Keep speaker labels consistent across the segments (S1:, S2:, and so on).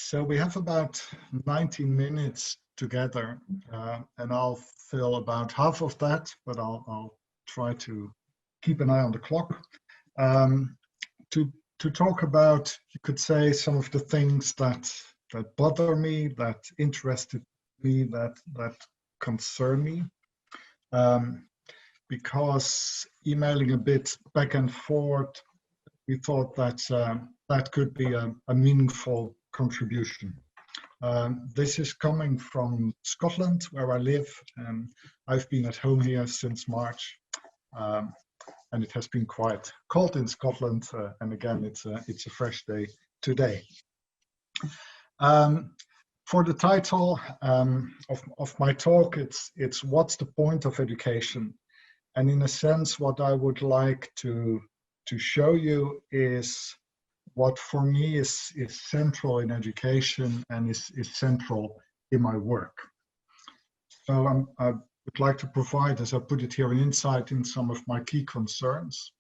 S1: So we have about 90 minutes together, and I'll fill about half of that, but I'll try to keep an eye on the clock. To talk about, you could say, some of the things that bother me, that interested me, that concern me. Because emailing a bit back and forth, we thought that that could be a meaningful contribution. This is coming from Scotland, where I live, and I've been at home here since March, and it has been quite cold in Scotland. And again, it's a fresh day today. For the title of my talk, it's what's the point of education? And in a sense, what I would like to show you is what for me is central in education and is central in my work. So I would like to provide, as I put it here, an insight in some of my key concerns.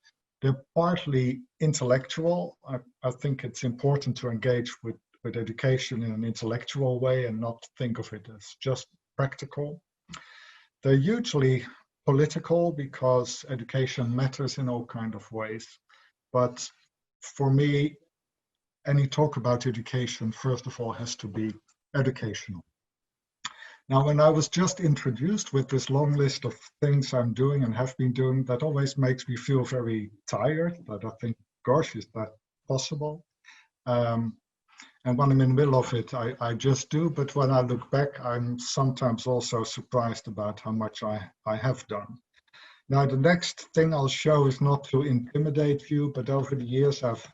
S1: They're partly intellectual. I think it's important to engage with education in an intellectual way and not think of it as just practical. They're hugely political because education matters in all kinds of ways. But for me, any talk about education, first of all, has to be educational. Now, when I was just introduced with this long list of things I'm doing and have been doing, that always makes me feel very tired, that I think, gosh, is that possible? And when I'm in the middle of it, I just do. But when I look back, I'm sometimes also surprised about how much I have done. Now, the next thing I'll show is not to intimidate you, but over the years, I've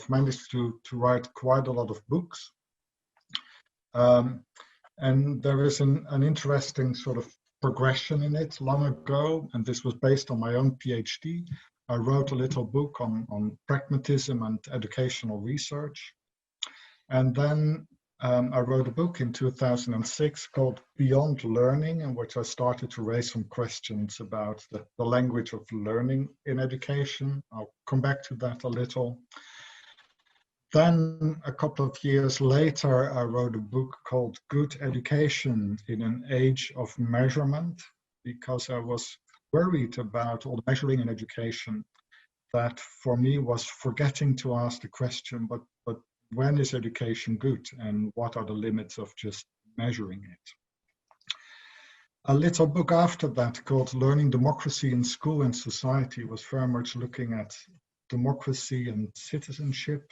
S1: managed to write quite a lot of books. And there is an interesting sort of progression in it. Long ago, and this was based on my own PhD, I wrote a little book on pragmatism and educational research. And then I wrote a book in 2006 called Beyond Learning, in which I started to raise some questions about the language of learning in education. I'll come back to that a little. Then a couple of years later, I wrote a book called Good Education in an Age of Measurement, because I was worried about all the measuring in education that for me was forgetting to ask the question, but when is education good and what are the limits of just measuring it? A little book after that called Learning Democracy in School and Society was very much looking at democracy and citizenship.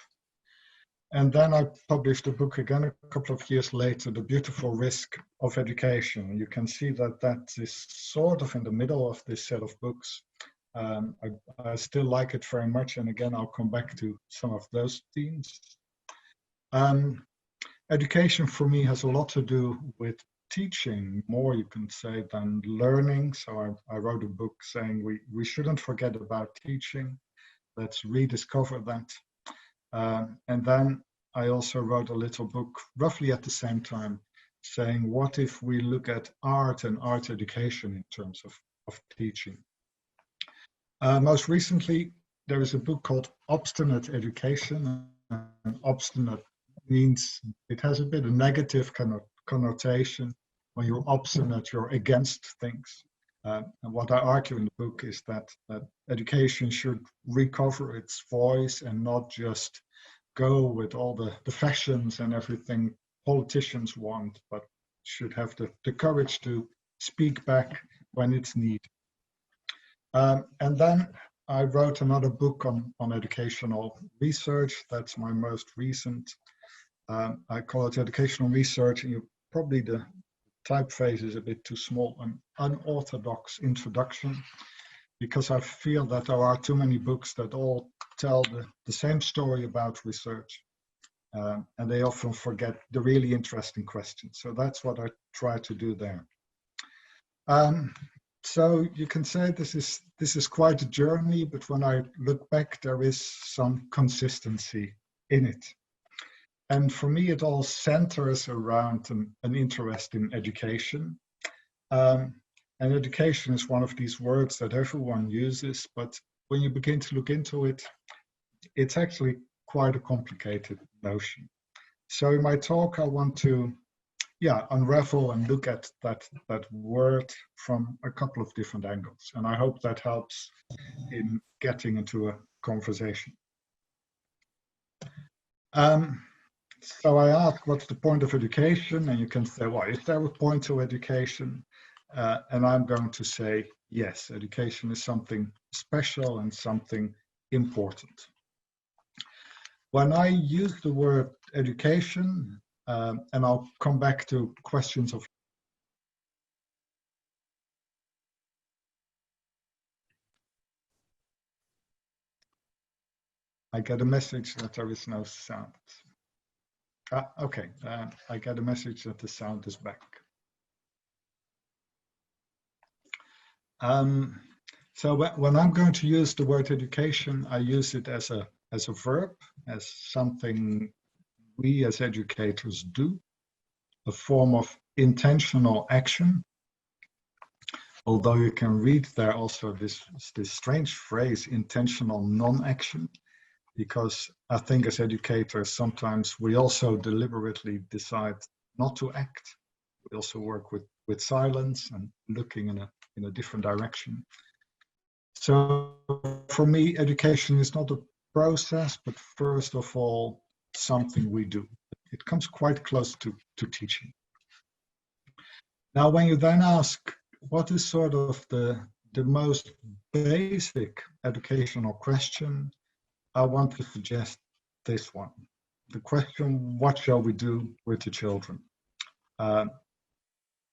S1: And then I published a book again a couple of years later, The Beautiful Risk of Education. You can see that is sort of in the middle of this set of books. I still like it very much, and again, I'll come back to some of those themes. Education for me has a lot to do with teaching, more you can say than learning. So I wrote a book saying we shouldn't forget about teaching. Let's rediscover that. And then I also wrote a little book roughly at the same time saying, what if we look at art and art education in terms of teaching? Most recently, there is a book called Obstinate Education. And obstinate means it has a bit of negative kind of connotation. When you're obstinate, you're against things. And what I argue in the book is that education should recover its voice and not just go with all the fashions and everything politicians want, but should have the courage to speak back when it's needed. And then I wrote another book on educational research. That's my most recent. I call it Educational Research, and probably the typeface is a bit too small, an unorthodox introduction, because I feel that there are too many books that all tell the same story about research, and they often forget the really interesting questions. So that's what I try to do there. So you can say this is quite a journey, but when I look back, there is some consistency in it. And for me, it all centers around an interest in education. And education is one of these words that everyone uses, but when you begin to look into it, it's actually quite a complicated notion. So in my talk, I want to unravel and look at that word from a couple of different angles. And I hope that helps in getting into a conversation. So I ask, what's the point of education? And you can say, well, is there a point to education? And I'm going to say, yes, education is something special and something important. When I use the word education, and I'll come back to questions of I get a message that there is no sound. Okay, I get a message that the sound is back. So when I'm going to use the word education, I use it as a verb, as something we as educators do, a form of intentional action. Although you can read there also this strange phrase, intentional non-action, because I think as educators, sometimes we also deliberately decide not to act. We also work with silence and looking in a different direction. So for me, education is not a process, but first of all, something we do. It comes quite close to teaching. Now, when you then ask, what is sort of the most basic educational question, I want to suggest this one. The question, what shall we do with the children?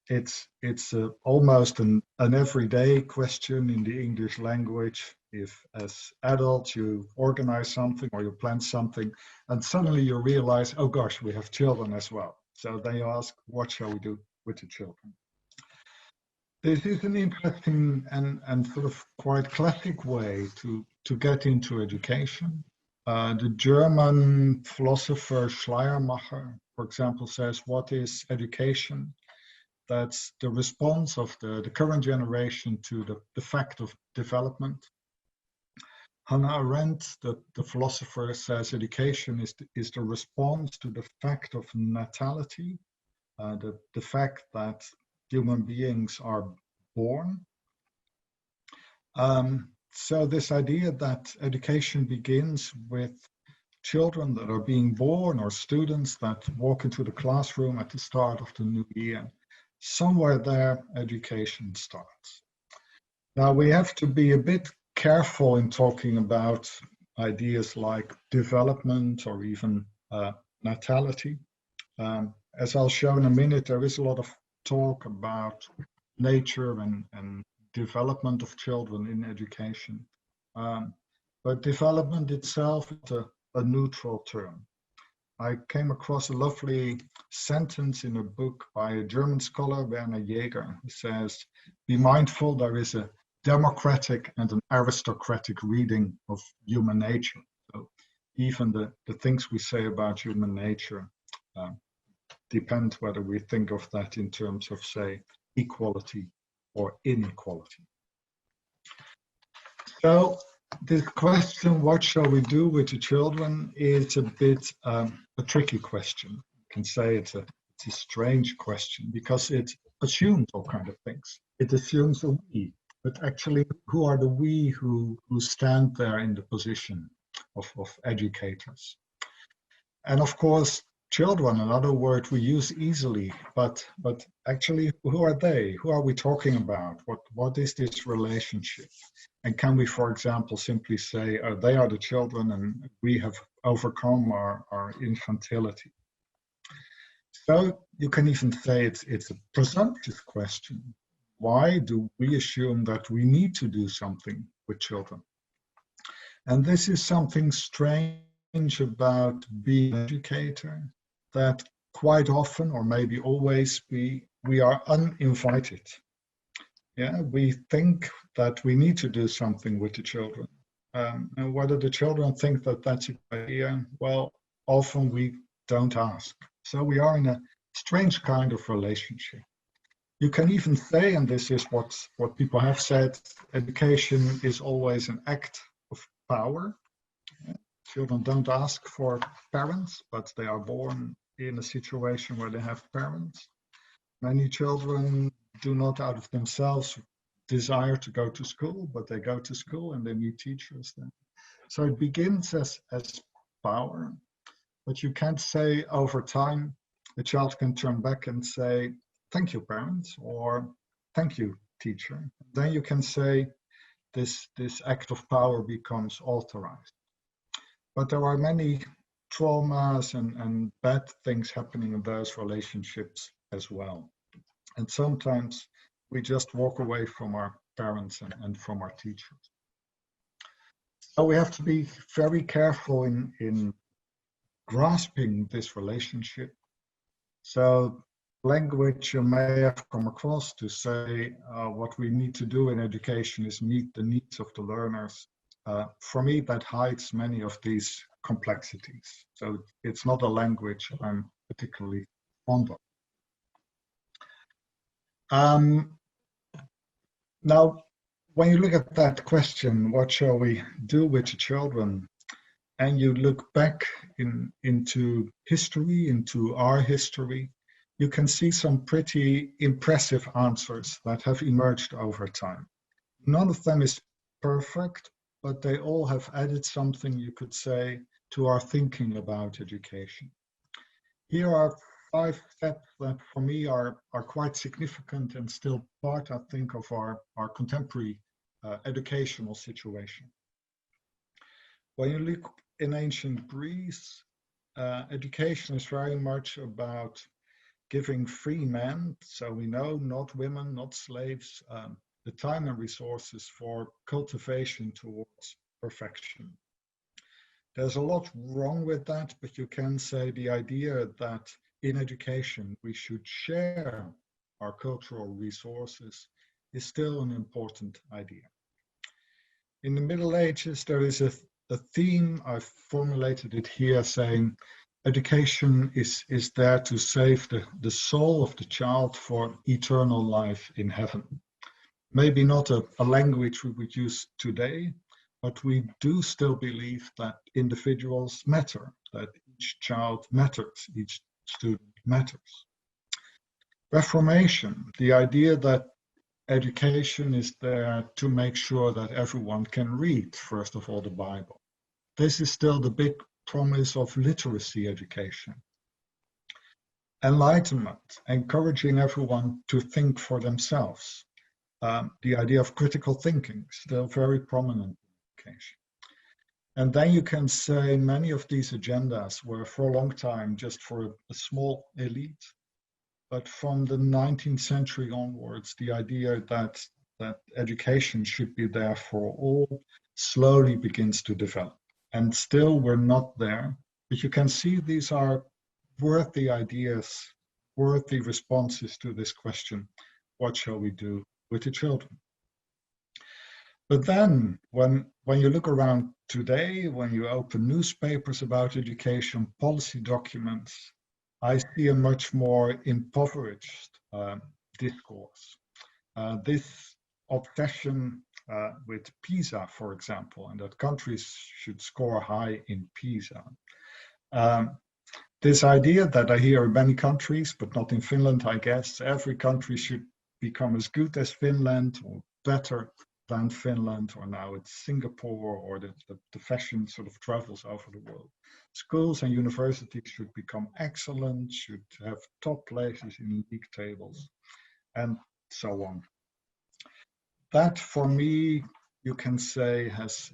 S1: It's almost an everyday question in the English language. If as adults you organize something or you plan something and suddenly you realize, oh gosh, we have children as well. So then you ask, what shall we do with the children? This is an interesting and sort of quite classic way to get into education. The German philosopher Schleiermacher, for example, says, what is education? That's the response of the current generation to the fact of development. Hannah Arendt, the philosopher, says education is the response to the fact of natality, the fact that human beings are born. So this idea that education begins with children that are being born or students that walk into the classroom at the start of the new year, somewhere there education starts. Now we have to be a bit careful in talking about ideas like development or even natality. As I'll show in a minute, there is a lot of talk about nature and development of children in education. But development itself is a neutral term. I came across a lovely sentence in a book by a German scholar, Werner Jaeger, who says, be mindful there is a democratic and an aristocratic reading of human nature. So even the things we say about human nature depend whether we think of that in terms of, say, equality or inequality. So this question, what shall we do with the children, is a bit a tricky question. You can say it's a strange question because it assumes all kinds of things. It assumes a we, but actually who are the we who stand there in the position of educators? And of course, children, another word we use easily, but actually who are they? Who are we talking about? What is this relationship? And can we, for example, simply say, they are the children and we have overcome our infantility? So you can even say it's a presumptive question. Why do we assume that we need to do something with children? And this is something strange about being an educator, that quite often, or maybe always, we are uninvited. Yeah, we think that we need to do something with the children. And whether the children think that that's a good idea, well, often we don't ask. So we are in a strange kind of relationship. You can even say, and this is what people have said, education is always an act of power. Children don't ask for parents, but they are born in a situation where they have parents. Many children do not out of themselves desire to go to school, but they go to school and they meet teachers then. So it begins as power, but you can't say over time, the child can turn back and say, thank you, parents, or thank you, teacher. Then you can say this act of power becomes authorized. But there are many traumas and bad things happening in those relationships as well. And sometimes we just walk away from our parents and from our teachers. So we have to be very careful in grasping this relationship. So language you may have come across to say what we need to do in education is meet the needs of the learners. For me, that hides many of these complexities. So it's not a language I'm particularly fond of. Now, when you look at that question, what shall we do with the children? And you look back into history, into our history, you can see some pretty impressive answers that have emerged over time. None of them is perfect, but they all have added something, you could say, to our thinking about education. Here are 5 steps that for me are quite significant and still part, I think, of our contemporary educational situation. When you look in ancient Greece, education is very much about giving free men, so we know not women, not slaves, the time and resources for cultivation towards perfection. There's a lot wrong with that, but you can say the idea that in education we should share our cultural resources is still an important idea. In the Middle Ages, there is a theme, I've formulated it here, saying education is there to save the soul of the child for eternal life in heaven. Maybe not a language we would use today, but we do still believe that individuals matter, that each child matters, each student matters. Reformation, the idea that education is there to make sure that everyone can read, first of all, the Bible. This is still the big promise of literacy education. Enlightenment, encouraging everyone to think for themselves. The idea of critical thinking, still very prominent in education. And then you can say many of these agendas were for a long time just for a small elite. But from the 19th century onwards, the idea that education should be there for all slowly begins to develop. And still we're not there, but you can see these are worthy ideas, worthy responses to this question, what shall we do with the children? But then when you look around today, when you open newspapers about education, policy documents, I see a much more impoverished discourse. This obsession with PISA, for example, and that countries should score high in PISA. This idea that I hear in many countries, but not in Finland, I guess, every country should become as good as Finland or better than Finland, or now it's Singapore, or the fashion sort of travels over the world. Schools and universities should become excellent, should have top places in league tables, and so on. That, for me, you can say has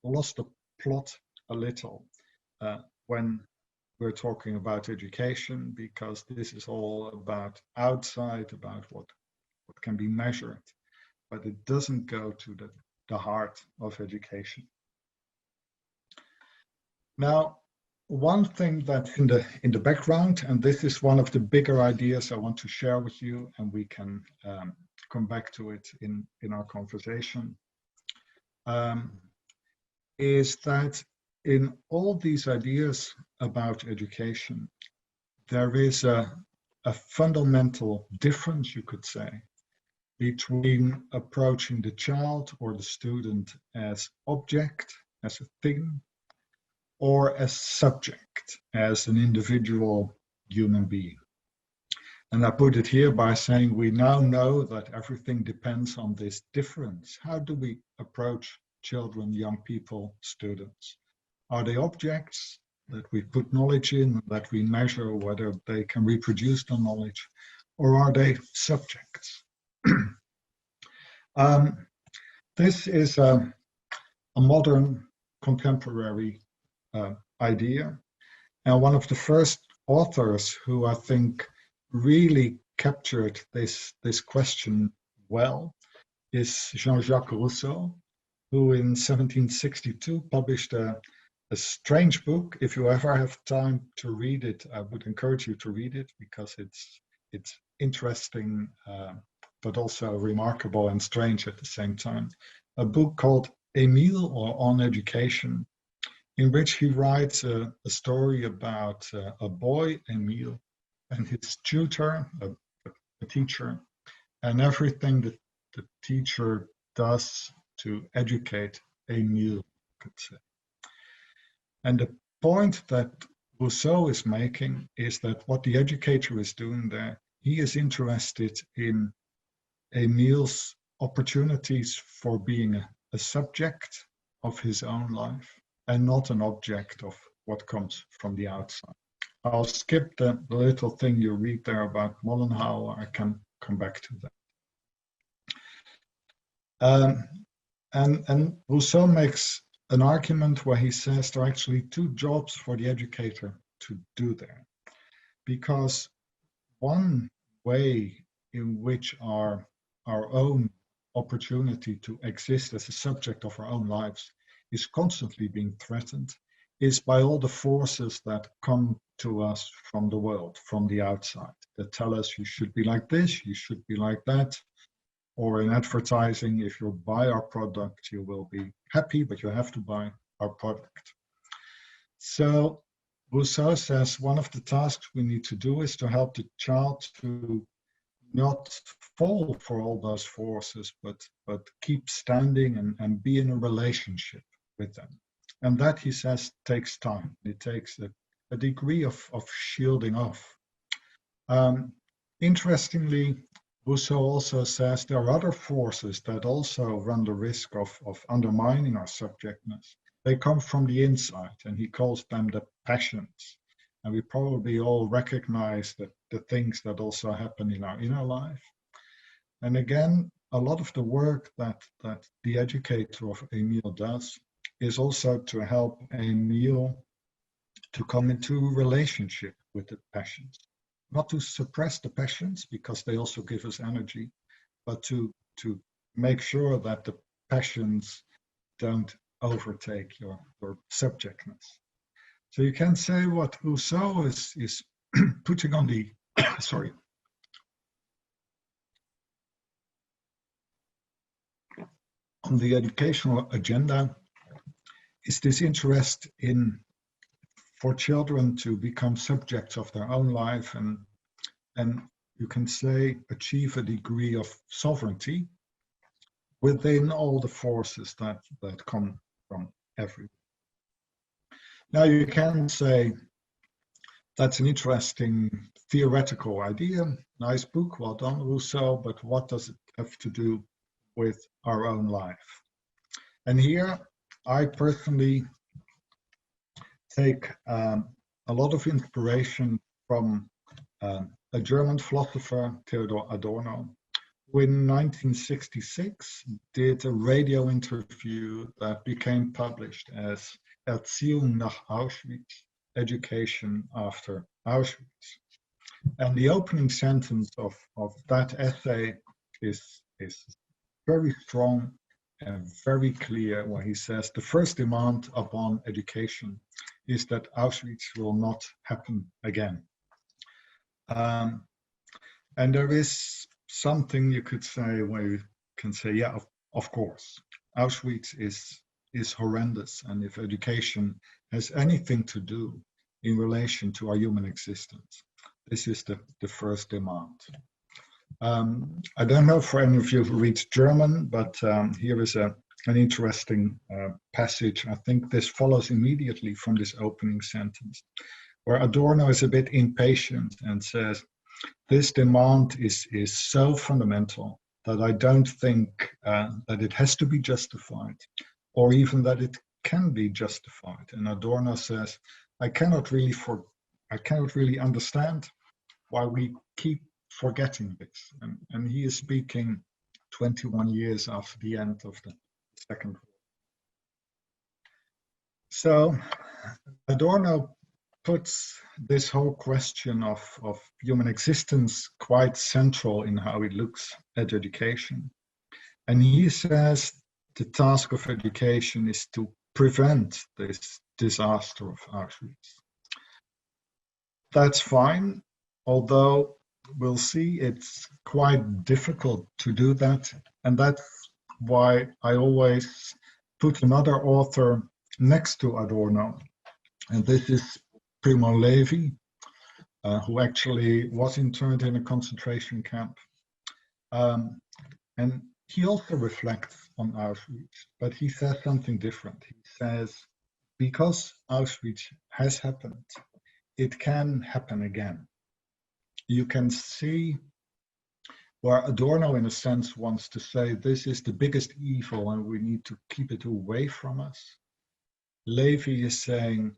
S1: lost the plot a little when we're talking about education, because this is all about outside, about what can be measured, but it doesn't go to the heart of education. Now, one thing that's in the background, and this is one of the bigger ideas I want to share with you, and we can come back to it in our conversation, is that in all these ideas about education, there is a fundamental difference, you could say, between approaching the child or the student as object, as a thing, or as subject, as an individual human being. And I put it here by saying we now know that everything depends on this difference. How do we approach children, young people, students? Are they objects that we put knowledge in, that we measure whether they can reproduce the knowledge, or are they subjects? This is a modern contemporary idea. And one of the first authors who I think really captured this question well is Jean-Jacques Rousseau, who in 1762 published a strange book. If you ever have time to read it, I would encourage you to read it because it's interesting, but also remarkable and strange at the same time. A book called Émile, or On Education, in which he writes a story about a boy, Émile, and his tutor, a teacher, and everything that the teacher does to educate Émile, you could say. And the point that Rousseau is making is that what the educator is doing there, he is interested in Émile's opportunities for being a subject of his own life and not an object of what comes from the outside. I'll skip the little thing you read there about Mollenhauer. I can come back to that. And Rousseau makes an argument where he says there are actually two jobs for the educator to do there. Because one way in which our own opportunity to exist as a subject of our own lives is constantly being threatened is by all the forces that come to us from the world, from the outside, that tell us you should be like this, you should be like that. Or in advertising, if you buy our product, you will be happy, but you have to buy our product. So Rousseau says one of the tasks we need to do is to help the child to not fall for all those forces, but keep standing and be in a relationship with them. And that, he says, takes time. It takes a degree of shielding off. Interestingly, Rousseau also says there are other forces that also run the risk of undermining our subjectness. They come from the inside, and he calls them the passions. And we probably all recognize the things that also happen in our inner life. And again, a lot of the work that the educator of Émile does is also to help Émile to come into relationship with the passions. Not to suppress the passions, because they also give us energy, but to make sure that the passions don't overtake your subjectness. So you can say what Rousseau is putting on the on the educational agenda is this interest for children to become subjects of their own life and you can say achieve a degree of sovereignty within all the forces that come from everywhere. Now you can say that's an interesting theoretical idea, nice book, well done Rousseau, but what does it have to do with our own life? And here I personally take a lot of inspiration from a German philosopher, Theodor Adorno, who in 1966 did a radio interview that became published as Erziehung nach Auschwitz, Education After Auschwitz. And the opening sentence of that essay is very strong and very clear, where he says the first demand upon education is that Auschwitz will not happen again. And there is something you could say where you can say, yeah, of course, Auschwitz is horrendous. And if education has anything to do in relation to our human existence, this is the first demand. I don't know for any of you who read German, but here is an interesting passage. I think this follows immediately from this opening sentence, where Adorno is a bit impatient and says, this demand is so fundamental that I don't think that it has to be justified, or even that it can be justified. And Adorno says, I cannot really understand why we keep forgetting this. And he is speaking 21 years after the end of the Second War. So Adorno puts this whole question of human existence quite central in how he looks at education. And he says the task of education is to prevent this disaster of Auschwitz. That's fine, although we'll see it's quite difficult to do that. And that's why I always put another author next to Adorno. And this is Primo Levi, who actually was interned in a concentration camp. And he also reflects on Auschwitz, but he says something different. He says, because Auschwitz has happened, it can happen again. You can see where Adorno, in a sense, wants to say this is the biggest evil and we need to keep it away from us. Levi is saying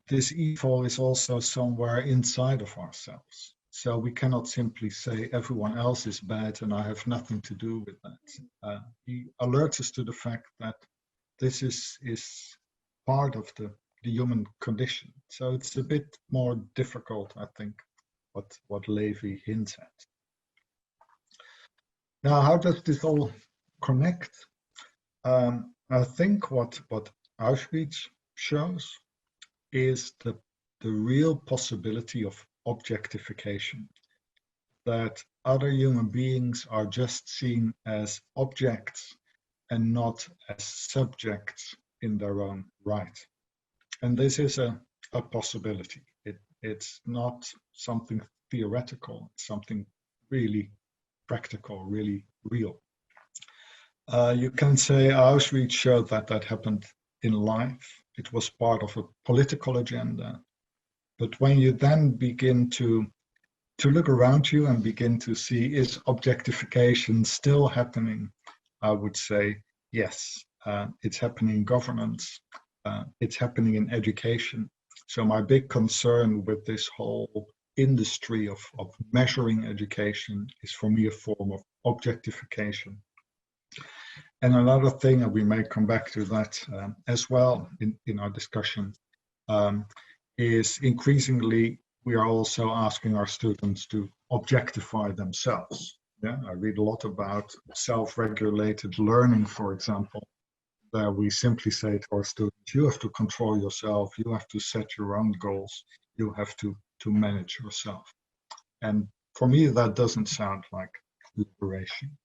S1: this evil is also somewhere inside of ourselves. So we cannot simply say everyone else is bad and I have nothing to do with that. He alerts us to the fact that this is part of the human condition. So it's a bit more difficult, I think, what Levi hints at. Now, how does this all connect? I think what Auschwitz shows is the real possibility of objectification, that other human beings are just seen as objects and not as subjects in their own right. And this is a possibility. It's not something theoretical, it's something really practical, really real. You can say Auschwitz showed that happened in life. It was part of a political agenda. But when you then begin to look around you and begin to see, is objectification still happening? I would say yes. It's happening in governance. It's happening in education. So my big concern with this whole industry of measuring education is for me a form of objectification. And another thing, and we may come back to that as well in our discussion, is increasingly we are also asking our students to objectify themselves. Yeah, I read a lot about self-regulated learning, for example, where we simply say to our students, you have to control yourself, you have to set your own goals, you have to manage yourself. And for me, that doesn't sound like liberation.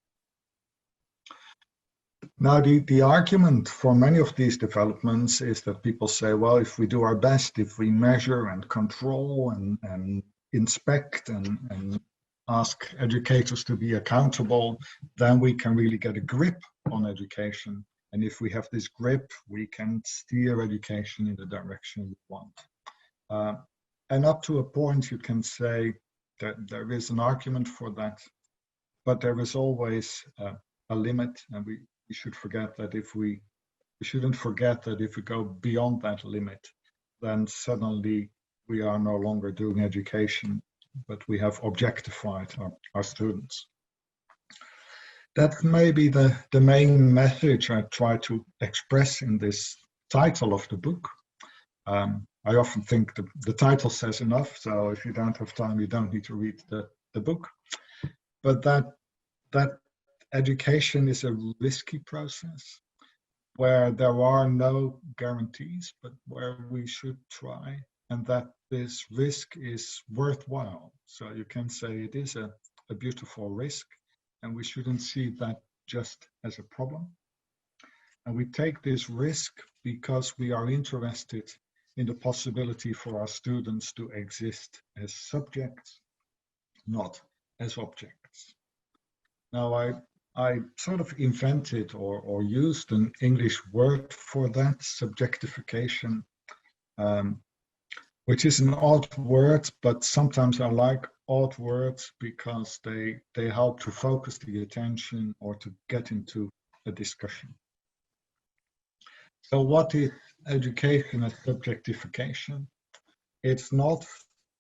S1: Now, the argument for many of these developments is that people say, well, if we do our best, if we measure and control and inspect and ask educators to be accountable, then we can really get a grip on education. And if we have this grip, we can steer education in the direction we want. And up to a point, you can say that there is an argument for that, but there is always a limit, and we shouldn't forget that if we go beyond that limit, then suddenly we are no longer doing education, but we have objectified our students. That's maybe the main message I try to express in this title of the book. I often think the title says enough, so if you don't have time, you don't need to read the book. But that education is a risky process where there are no guarantees, but where we should try, and that this risk is worthwhile. So you can say it is a beautiful risk, and we shouldn't see that just as a problem. And we take this risk because we are interested in the possibility for our students to exist as subjects, not as objects. Now, I sort of invented or used an English word for that, subjectification. which is an odd word, but sometimes I like odd words because they help to focus the attention or to get into a discussion. So what is education as subjectification? It's not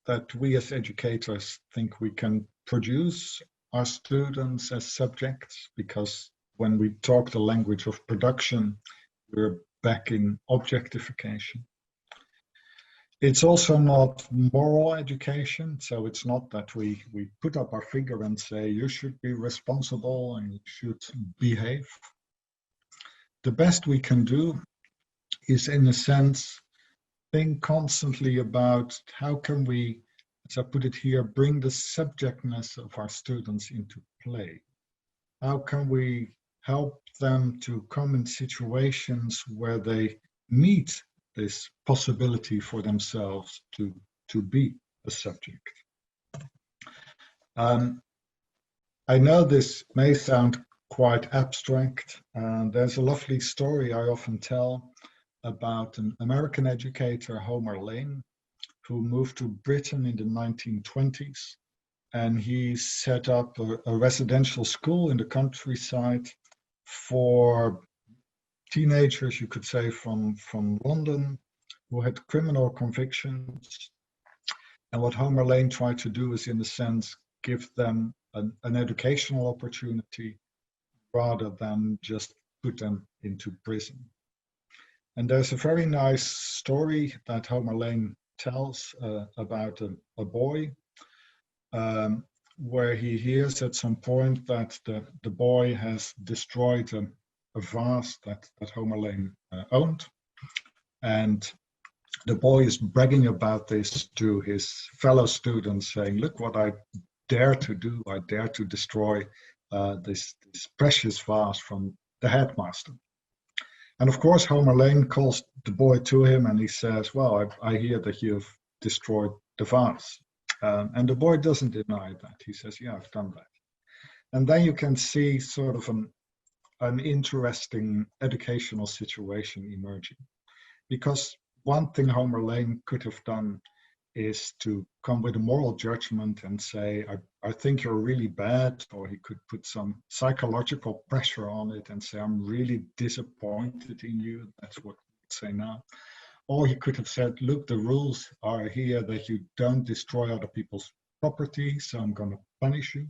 S1: that we as educators think we can produce our students as subjects, because when we talk the language of production, we're back in objectification. It's also not moral education, so it's not that we put up our finger and say, you should be responsible and you should behave. The best we can do is, in a sense, think constantly about how can we, as I put it here, bring the subjectness of our students into play. How can we help them to come in situations where they meet this possibility for themselves to be a subject? I know this may sound quite abstract, and there's a lovely story I often tell about an American educator, Homer Lane, who moved to Britain in the 1920s, and he set up a residential school in the countryside for teenagers, you could say, from London, who had criminal convictions. And what Homer Lane tried to do is, in a sense, give them an educational opportunity rather than just put them into prison. And there's a very nice story that Homer Lane tells about a boy where he hears at some point that the boy has destroyed a vase that Homer Lane owned. And the boy is bragging about this to his fellow students, saying, look what I dare to do. I dare to destroy this precious vase from the headmaster. And of course, Homer Lane calls the boy to him and he says, well, I hear that you've destroyed the vase. And the boy doesn't deny that. He says, yeah, I've done that. And then you can see sort of an interesting educational situation emerging. Because one thing Homer Lane could have done is to come with a moral judgment and say, I think you're really bad, or he could put some psychological pressure on it and say, I'm really disappointed in you. That's what we'd say now. Or he could have said, look, the rules are here that you don't destroy other people's property, so I'm going to punish you.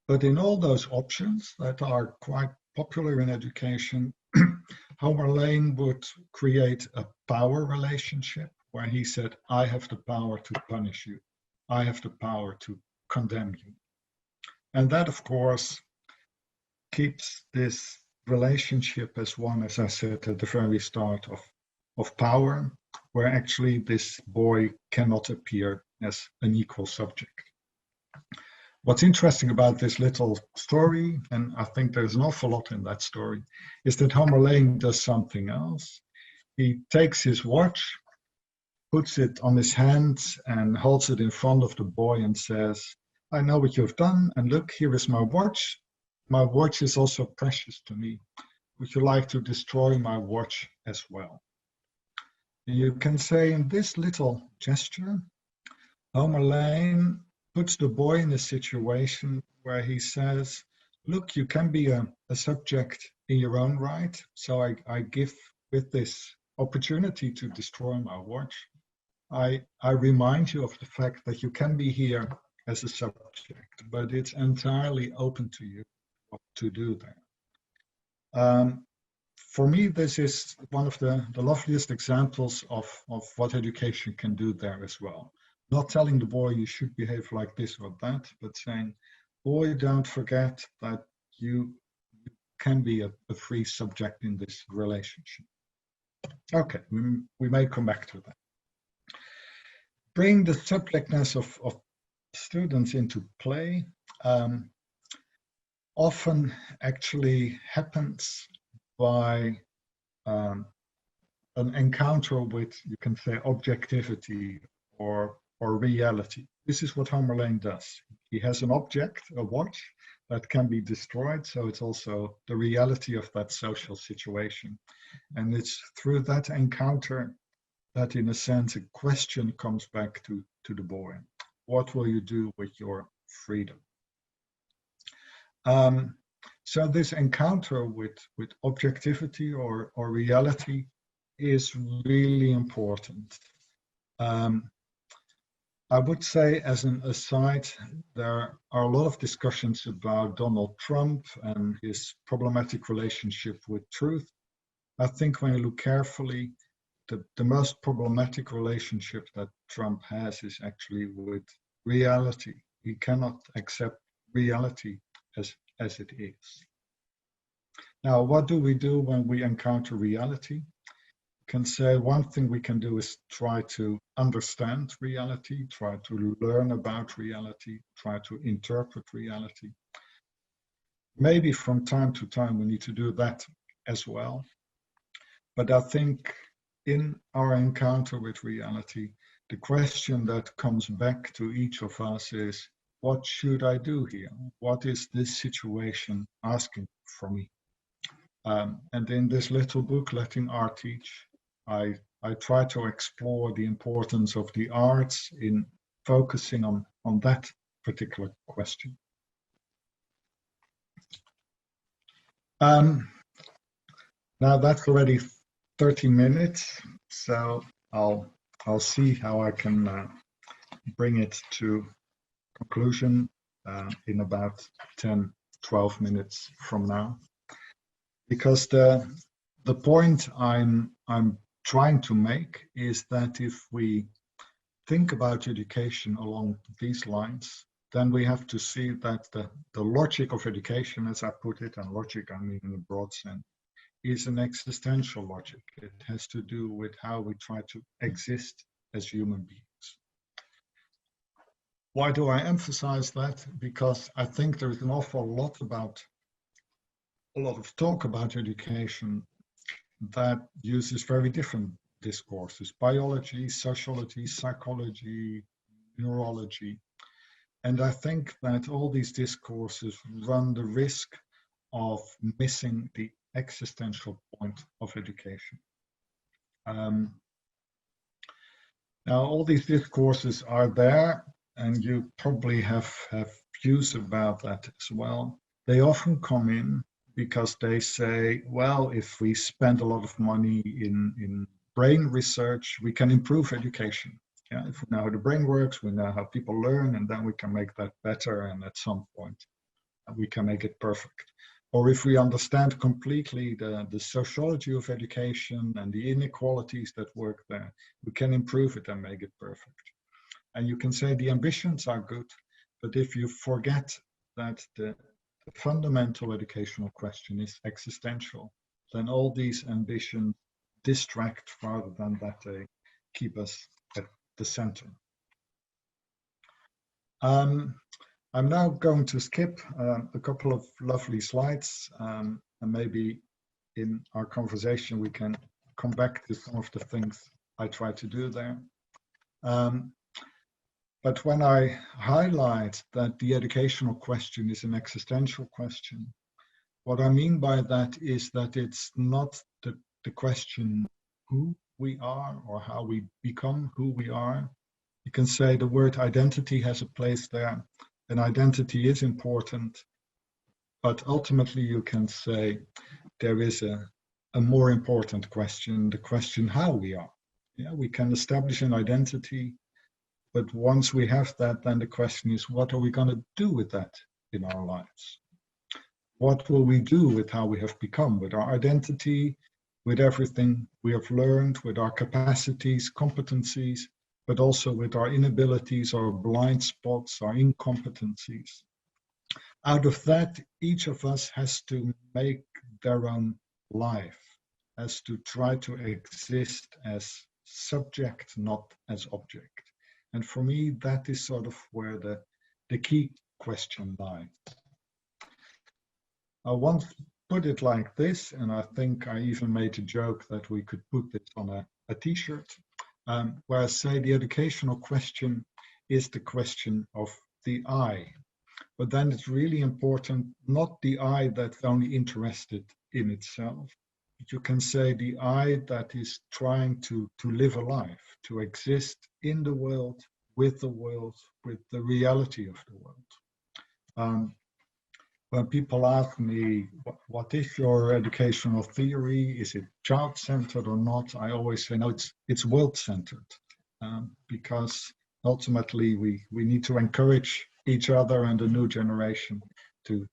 S1: But in all those options that are quite popular in education, Homer Lane would create a power relationship where he said, I have the power to punish you. I have the power to condemn you. And that, of course, keeps this relationship as one, as I said at the very start, of power, where actually this boy cannot appear as an equal subject. What's interesting about this little story, and I think there's an awful lot in that story, is that Homer Lane does something else. He takes his watch, puts it on his hand and holds it in front of the boy and says, I know what you've done, and look, here is my watch. My watch is also precious to me. Would you like to destroy my watch as well? And you can say in this little gesture, Homer Lane puts the boy in a situation where he says, look, you can be a subject in your own right. So I give, with this opportunity to destroy my watch, I remind you of the fact that you can be here as a subject, but it's entirely open to you what to do there. For me, this is one of the loveliest examples of what education can do there as well. Not telling the boy you should behave like this or that, but saying, boy, don't forget that you can be a free subject in this relationship. Okay, we may come back to that. Bring the subjectness of students into play often actually happens by an encounter with, you can say, objectivity or reality. This is what Homer Lane does. He has an object, a watch, that can be destroyed, so it's also the reality of that social situation. And it's through that encounter that in a sense a question comes back to the boy. What will you do with your freedom? So this encounter with objectivity or reality is really important. I would say, as an aside, there are a lot of discussions about Donald Trump and his problematic relationship with truth. I think when you look carefully, the most problematic relationship that Trump has is actually with reality. He cannot accept reality as it is. Now, what do we do when we encounter reality? Can say one thing we can do is try to understand reality, try to learn about reality, try to interpret reality. Maybe from time to time we need to do that as well. But I think in our encounter with reality, the question that comes back to each of us is, what should I do here? What is this situation asking for me? And in this little book, Letting Art Teach, I try to explore the importance of the arts in focusing on that particular question. Now that's already 30 minutes, so I'll see how I can bring it to conclusion in about 10, 12 minutes from now. Because the point I'm trying to make is that if we think about education along these lines, then we have to see that the logic of education, as I put it, and logic I mean in a broad sense, is an existential logic. It has to do with how we try to exist as human beings. Why do I emphasize that? Because I think there is an awful lot of talk about education that uses very different discourses: biology, sociology, psychology, neurology. And I think that all these discourses run the risk of missing the existential point of education. Now, all these discourses are there, and you probably have views about that as well. They often come in because they say, well, if we spend a lot of money in brain research, we can improve education. Yeah, if we know how the brain works, we know how people learn, and then we can make that better, and at some point we can make it perfect. Or if we understand completely the sociology of education and the inequalities that work there, we can improve it and make it perfect. And you can say the ambitions are good, but if you forget that the fundamental educational question is existential, then all these ambitions distract rather than that they keep us at the center. I'm now going to skip a couple of lovely slides, and maybe in our conversation we can come back to some of the things I try to do there. But when I highlight that the educational question is an existential question, what I mean by that is that it's not the question who we are or how we become who we are. You can say the word identity has a place there, and identity is important, but ultimately you can say there is a more important question, the question how we are. Yeah, we can establish an identity, but once we have that, then the question is, what are we going to do with that in our lives? What will we do with how we have become, with our identity, with everything we have learned, with our capacities, competencies, but also with our inabilities, our blind spots, our incompetencies? Out of that, each of us has to make their own life, has to try to exist as subject, not as object. And for me, that is sort of where the key question lies. I once put it like this, and I think I even made a joke that we could put this on a t-shirt, where I say the educational question is the question of the I. But then it's really important, not the I that's only interested in itself, you can say, the I that is trying to live a life, to exist in the world, with the reality of the world. When people ask me, what is your educational theory? Is it child-centered or not? I always say, no, it's world-centered, because ultimately we need to encourage each other and the new generation to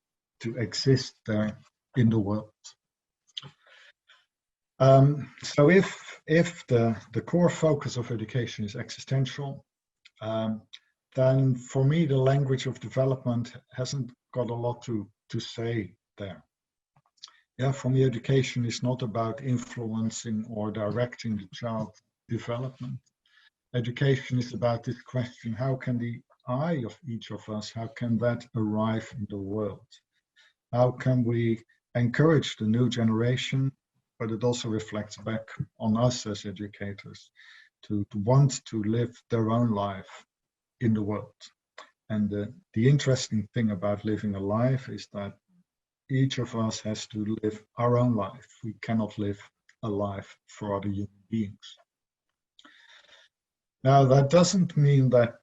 S1: exist there in the world. So if the core focus of education is existential, then for me the language of development hasn't got a lot to say there. Yeah, for me education is not about influencing or directing the child's development. Education is about this question: how can the I of each of us, how can that arrive in the world? How can we encourage the new generation, but it also reflects back on us as educators to want to live their own life in the world. And the interesting thing about living a life is that each of us has to live our own life. We cannot live a life for other human beings. Now, that doesn't mean that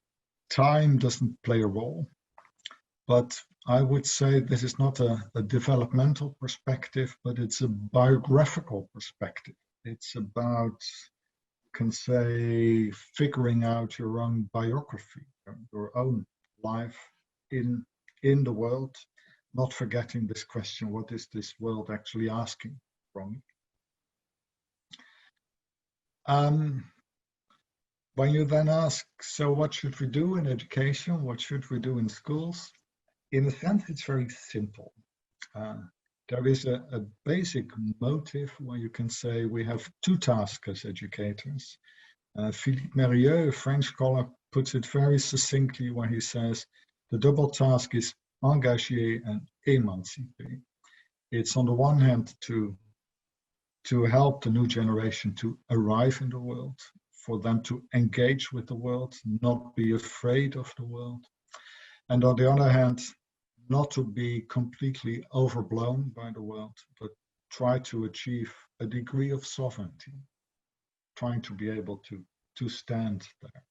S1: time doesn't play a role, but I would say this is not a developmental perspective, but it's a biographical perspective. It's about, you can say, figuring out your own biography, your own life in the world, not forgetting this question: what is this world actually asking from me? When you then ask, so what should we do in education? What should we do in schools? In a sense, it's very simple. There is a basic motive where you can say we have two tasks as educators. Philippe Mérieux, a French scholar, puts it very succinctly when he says the double task is engager and émanciper. It's on the one hand to help the new generation to arrive in the world, for them to engage with the world, not be afraid of the world. And on the other hand, not to be completely overblown by the world, but try to achieve a degree of sovereignty, trying to be able to stand there.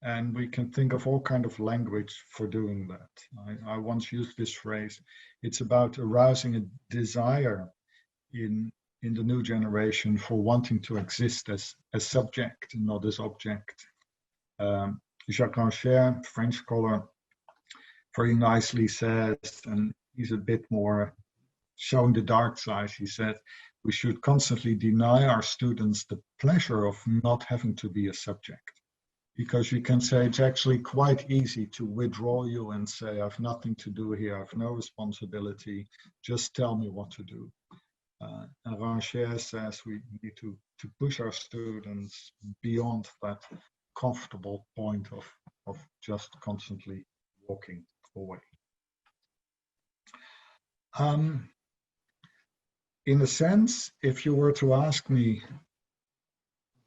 S1: And we can think of all kinds of language for doing that. I once used this phrase: it's about arousing a desire in the new generation for wanting to exist as subject and not as object. Jacques Rancière, French scholar, very nicely says, and he's a bit more showing the dark side, he said, we should constantly deny our students the pleasure of not having to be a subject. Because you can say it's actually quite easy to withdraw you and say, I have nothing to do here, I have no responsibility, just tell me what to do. And Rancière says we need to push our students beyond that comfortable point of just constantly walking away. In a sense, if you were to ask me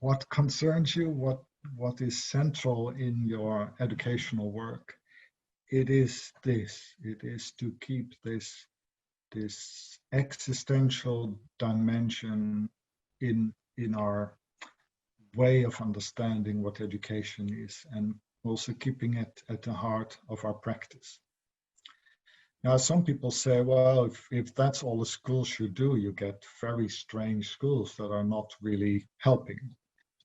S1: what concerns you, what is central in your educational work, it is this. It is to keep this existential dimension in our way of understanding what education is, and also keeping it at the heart of our practice. Now, some people say, well, if that's all a school should do, you get very strange schools that are not really helping.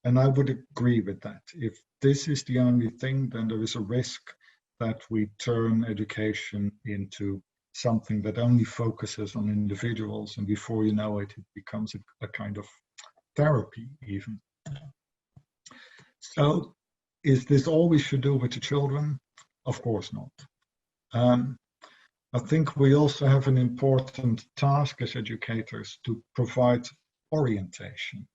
S1: And I would agree with that. If this is the only thing, then there is a risk that we turn education into something that only focuses on individuals, and before you know it, it becomes a kind of therapy even. So is this all we should do with the children? Of course not. I think we also have an important task as educators to provide orientation,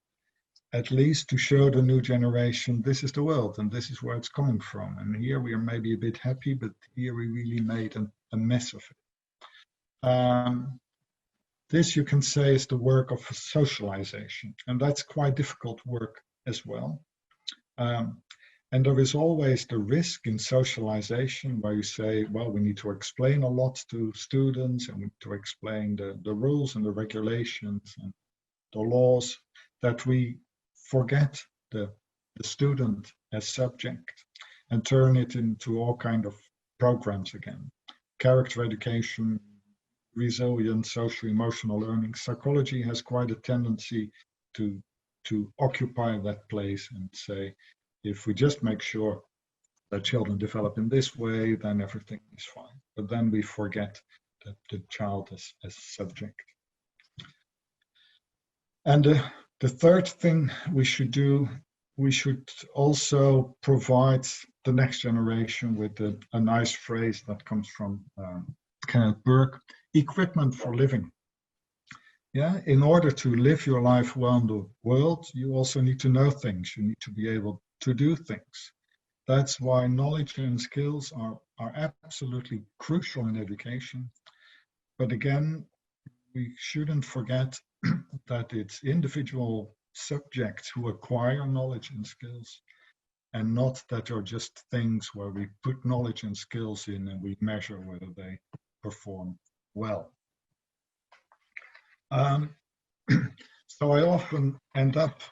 S1: at least to show the new generation this is the world and this is where it's coming from. And here we are maybe a bit happy, but here we really made a mess of it. This, you can say, is the work of socialization, and that's quite difficult work as well. And there is always the risk in socialization where you say, well, we need to explain a lot to students and we need to explain the rules and the regulations. And the laws, that we forget the student as subject and turn it into all kind of programs again. Character education, resilient social emotional learning. Psychology has quite a tendency to occupy that place and say, if we just make sure that children develop in this way, then everything is fine. But then we forget that the child as subject. And the third thing we should do, we should also provide the next generation with a nice phrase that comes from Kenneth Burke, equipment for living. Yeah, in order to live your life well in the world, you also need to know things. You need to be able to do things. That's why knowledge and skills are absolutely crucial in education. But again, we shouldn't forget that it's individual subjects who acquire knowledge and skills, and not that they're just things where we put knowledge and skills in and we measure whether they perform well. So I often end up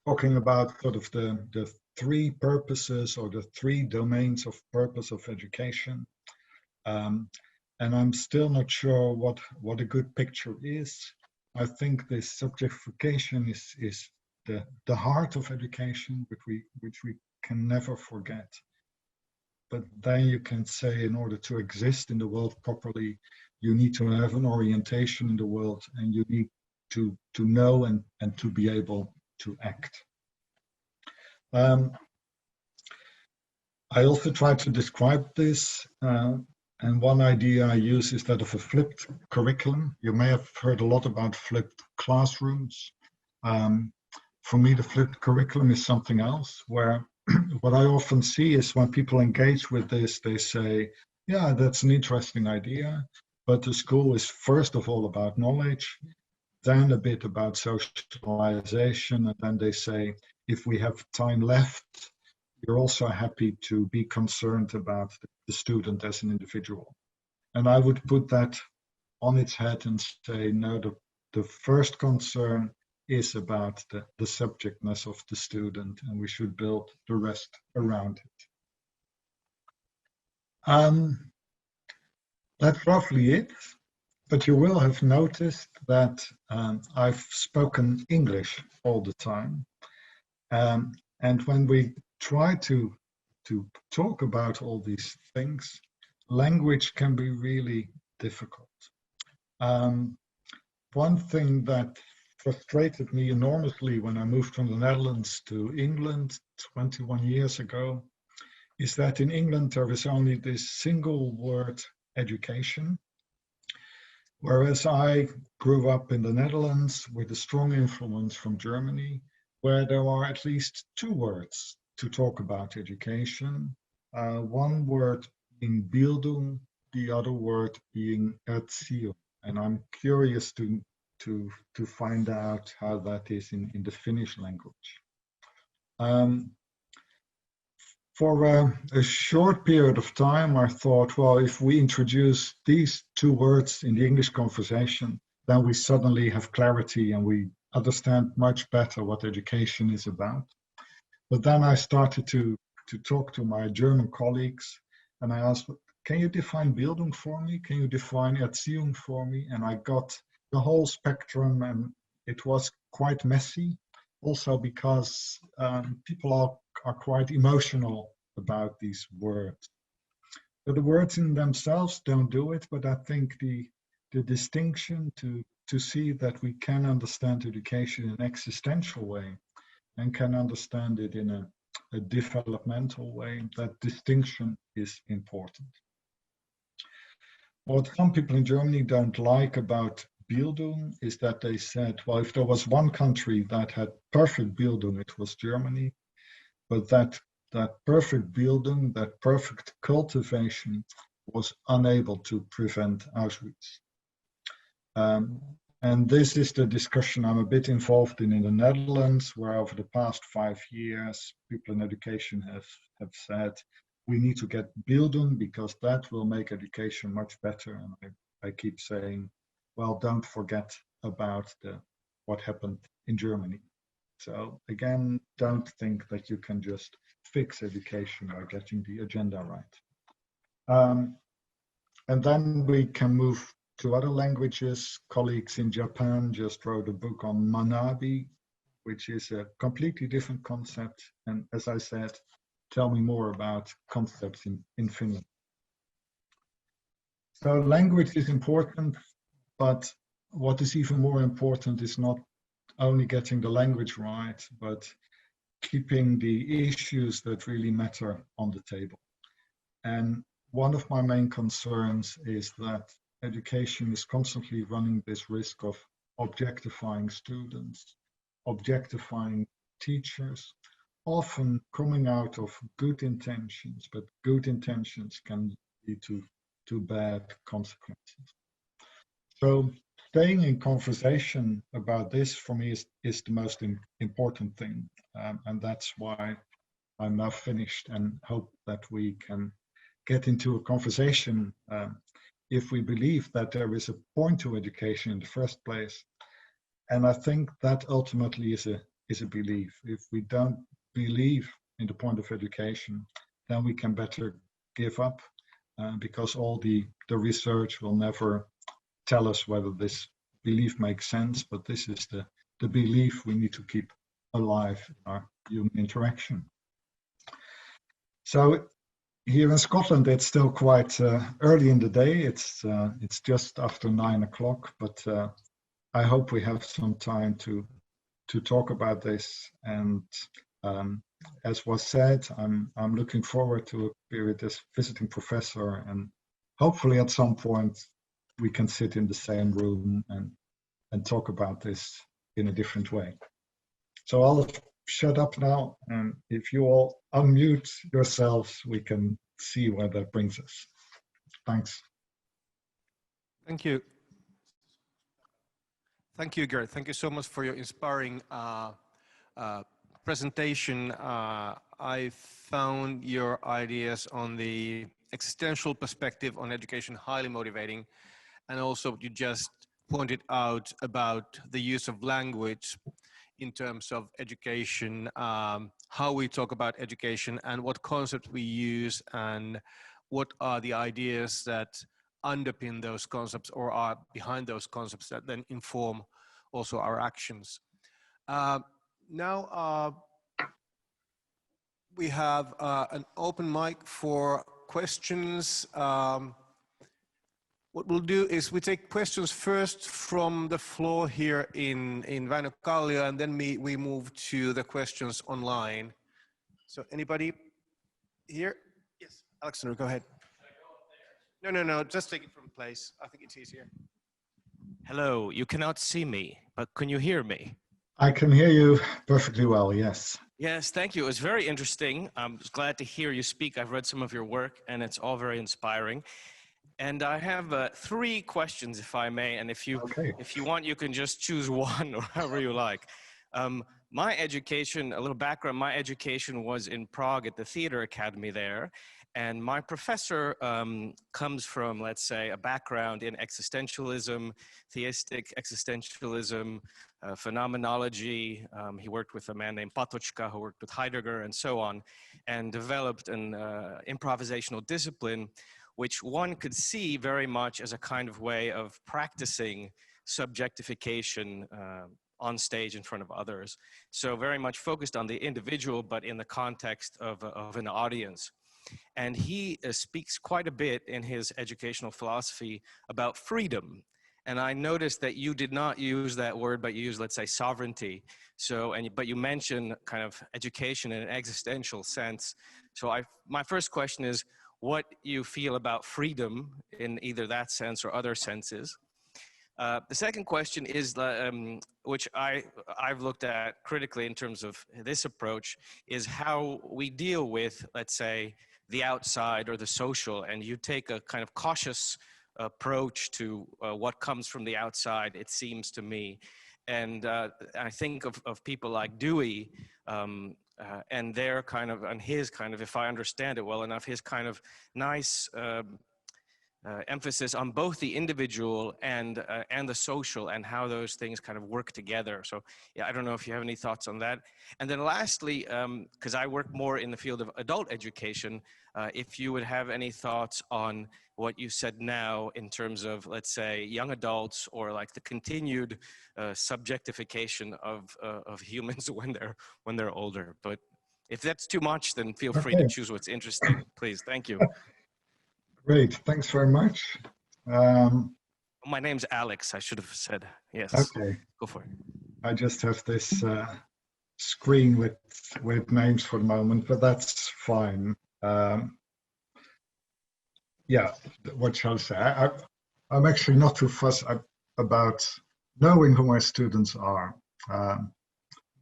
S1: talking about sort of the three purposes or the three domains of purpose of education. And I'm still not sure what a good picture is. I think this subjectification is the heart of education, which we can never forget. But then you can say, in order to exist in the world properly, you need to have an orientation in the world, and you need to know and to be able to act. I also try to describe this, and one idea I use is that of a flipped curriculum. You may have heard a lot about flipped classrooms. For me, the flipped curriculum is something else, where what I often see is when people engage with this, they say, yeah, that's an interesting idea, but the school is first of all about knowledge, then a bit about socialization, and then they say, if we have time left, you're also happy to be concerned about the student as an individual. And I would put that on its head and say, no, the first concern is about the subjectness of the student, and we should build the rest around it. That's roughly it, but you will have noticed that I've spoken English all the time. And when we try to talk about all these things, language can be really difficult. One thing that frustrated me enormously when I moved from the Netherlands to England 21 years ago is that in England there is only this single word, education, whereas I grew up in the Netherlands with a strong influence from Germany, where there are at least two words to talk about education. One word being Bildung, the other word being Erziehung. And I'm curious to find out how that is in the Finnish language. For a short period of time, I thought, well, if we introduce these two words in the English conversation, then we suddenly have clarity and we understand much better what education is about. But then I started to talk to my German colleagues, and I asked, can you define Bildung for me? Can you define Erziehung for me? And I got the whole spectrum, and it was quite messy, also because people are quite emotional about these words. But the words in themselves don't do it, but I think the distinction to see that we can understand education in an existential way and can understand it in a developmental way, that distinction is important. What some people in Germany don't like about Bildung is that they said, well, if there was one country that had perfect Bildung, it was Germany, but that perfect Bildung, that perfect cultivation was unable to prevent Auschwitz. And this is the discussion I'm a bit involved in the Netherlands, where over the past 5 years, people in education have said, we need to get Bildung because that will make education much better. And I keep saying, well, don't forget about what happened in Germany. So again, don't think that you can just fix education by getting the agenda right. And then we can move to other languages. Colleagues in Japan just wrote a book on Manabi, which is a completely different concept. And as I said, tell me more about concepts in Finland. So language is important, but what is even more important is not only getting the language right, but keeping the issues that really matter on the table. And one of my main concerns is that education is constantly running this risk of objectifying students, objectifying teachers, often coming out of good intentions, but good intentions can lead to bad consequences. So staying in conversation about this for me is the most important thing. And that's why I'm now finished and hope that we can get into a conversation if we believe that there is a point to education in the first place. And I think that ultimately is a belief. If we don't believe in the point of education, then we can better give up because all the research will never tell us whether this belief makes sense, but this is the belief we need to keep alive in our human interaction. So here in Scotland, it's still quite early in the day. It's just after 9 o'clock, but I hope we have some time to talk about this. And as was said, I'm looking forward to a period as visiting professor, and hopefully at some point we can sit in the same room and talk about this in a different way. So I'll shut up now, and if you all unmute yourselves, we can see where that brings us. Thanks.
S2: Thank you. Thank you, Gert. Thank you so much for your inspiring presentation. I found your ideas on the existential perspective on education highly motivating. And also you just pointed out about the use of language in terms of education, how we talk about education and what concepts we use and what are the ideas that underpin those concepts or are behind those concepts that then inform also our actions. Now we have an open mic for questions. What we'll do is we take questions first from the floor here in Väinö Kallio, and then we move to the questions online. So anybody here? Yes, Alexander, go ahead. No, just take it from place. I think it's easier.
S3: Hello, you cannot see me, but can you hear me?
S1: I can hear you perfectly well, yes.
S3: Yes, thank you. It was very interesting. I'm just glad to hear you speak. I've read some of your work and it's all very inspiring. And I have 3 questions, if I may, and if you want, you can just choose one or however you like. My education, a little background, my education was in Prague at the Theater Academy there, and my professor comes from, let's say, a background in existentialism, theistic existentialism, phenomenology. He worked with a man named Patočka who worked with Heidegger and so on, and developed an improvisational discipline which one could see very much as a kind of way of practicing subjectification on stage in front of others. So very much focused on the individual, but in the context of an audience. And he speaks quite a bit in his educational philosophy about freedom. And I noticed that you did not use that word, but you used, let's say, sovereignty. So, but you mentioned kind of education in an existential sense. So my first question is, what you feel about freedom in either that sense or other senses. The second question is, which I've looked at critically in terms of this approach, is how we deal with, let's say, the outside or the social, and you take a kind of cautious approach to what comes from the outside, it seems to me. And I think of people like Dewey, and their kind of, and his kind of, if I understand it well enough, his kind of nice emphasis on both the individual and the social, and how those things kind of work together. So yeah, I don't know if you have any thoughts on that. And then lastly, because I work more in the field of adult education, if you would have any thoughts on what you said now in terms of, let's say, young adults, or like the continued subjectification of humans when they're older. But if that's too much, then feel free to choose what's interesting, please. Thank you.
S1: Great, thanks very much.
S3: My name's Alex, I should have said. Yes.
S1: Okay.
S3: Go for it.
S1: I just have this screen with names for the moment, but that's fine. Yeah, what shall I say? I'm actually not too fussed about knowing who my students are,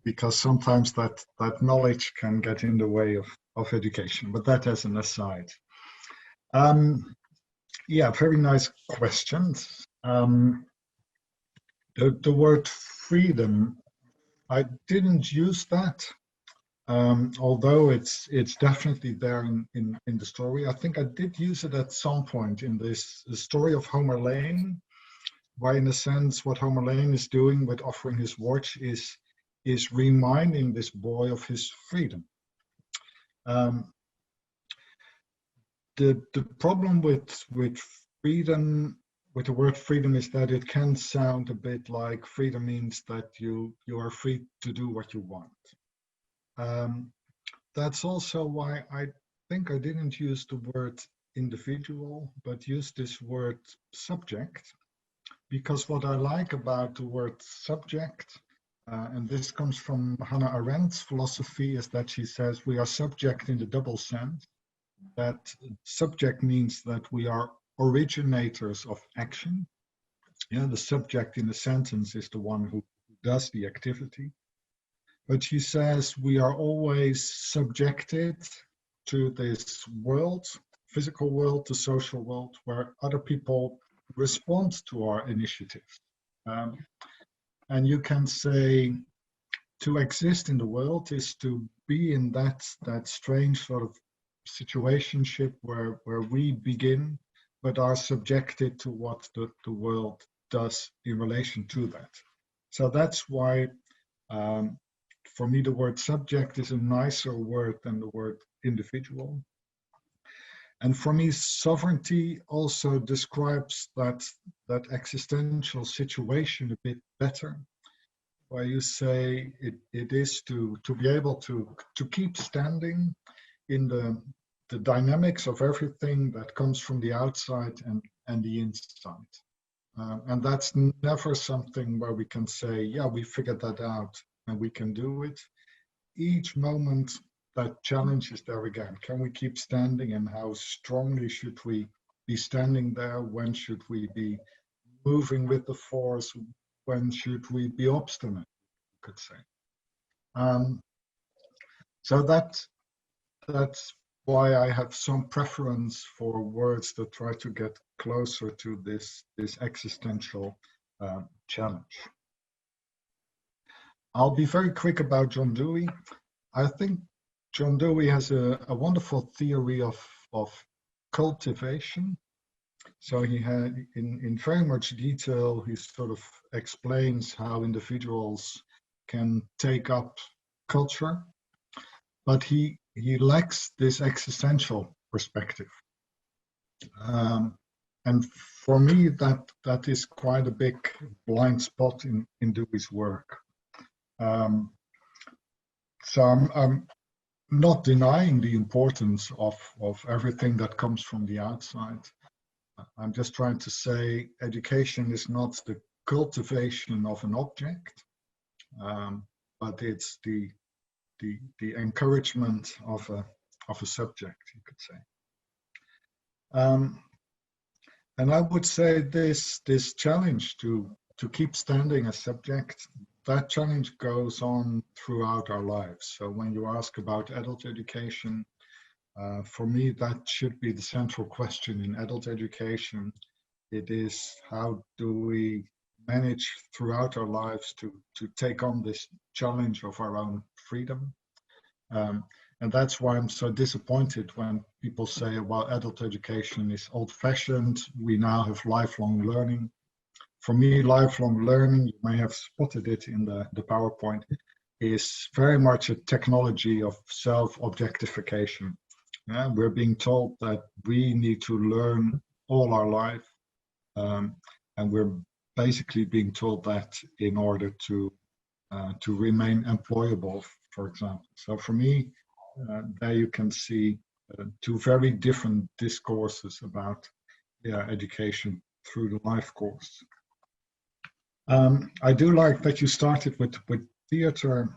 S1: because sometimes that knowledge can get in the way of education, but that as an aside. Yeah, very nice questions. The word freedom, I didn't use that, although it's definitely there in the story. I think I did use it at some point in the story of Homer Lane, where in a sense what Homer Lane is doing with offering his watch is reminding this boy of his freedom. The problem with freedom, with the word freedom, is that it can sound a bit like freedom means that you are free to do what you want. That's also why I think I didn't use the word individual, but used this word subject, because what I like about the word subject, and this comes from Hannah Arendt's philosophy, is that she says we are subject in the double sense. That subject means that we are originators of action. Yeah, the subject in the sentence is the one who does the activity. But she says we are always subjected to this world, physical world, the social world, where other people respond to our initiatives. And you can say to exist in the world is to be in that strange sort of situationship where we begin but are subjected to what the world does in relation to that. So that's why for me the word subject is a nicer word than the word individual. And for me, sovereignty also describes that existential situation a bit better, where you say it is to be able to keep standing in the dynamics of everything that comes from the outside and the inside. And that's never something where we can say, yeah, we figured that out and we can do it. Each moment that challenge is there again. Can we keep standing, and how strongly should we be standing there? When should we be moving with the force? When should we be obstinate, you could say. So that's why I have some preference for words that try to get closer to this existential challenge. I'll be very quick about John Dewey. I think John Dewey has a wonderful theory of cultivation. So he had, in very much detail, he sort of explains how individuals can take up culture, but he lacks this existential perspective. And for me, that is quite a big blind spot in Dewey's work. So I'm not denying the importance of everything that comes from the outside. I'm just trying to say education is not the cultivation of an object, but it's the encouragement of a subject, you could say. And I would say this challenge to keep standing as subject, that challenge goes on throughout our lives. So when you ask about adult education, for me, that should be the central question in adult education. It is, how do we manage throughout our lives to take on this challenge of our own freedom? And that's why I'm so disappointed when people say, well, adult education is old-fashioned. We now have lifelong learning. For me, lifelong learning, you may have spotted it in the PowerPoint, is very much a technology of self-objectification. Yeah, we're being told that we need to learn all our life, and we're basically being told that in order to remain employable, for example. So for me, there you can see two very different discourses about education through the life course. I do like that you started with theater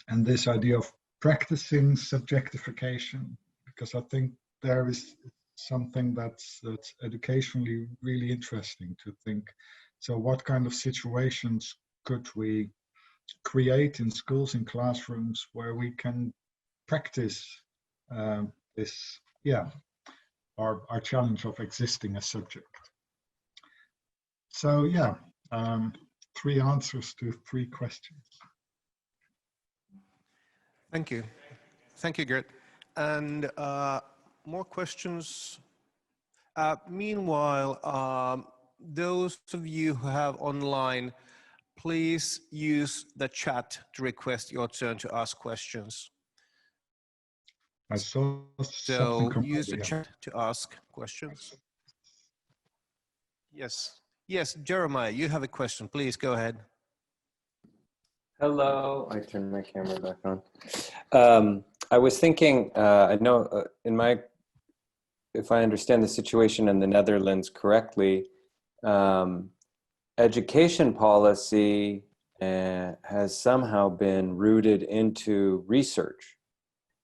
S1: and this idea of practicing subjectification, because I think there is something that's educationally really interesting to think. So what kind of situations could we create in schools, in classrooms, where we can practice this, our challenge of existing as subject. So yeah, 3 answers to 3 questions.
S2: Thank you. Thank you, Gert. And more questions? Meanwhile, those of you who have online, please use the chat to request your turn to ask questions.
S1: I saw
S2: so use the chat to ask questions. Yes. Yes, Jeremiah, you have a question. Please go ahead.
S4: Hello. I turned my camera back on. I was thinking, I know if I understand the situation in the Netherlands correctly, education policy has somehow been rooted into research.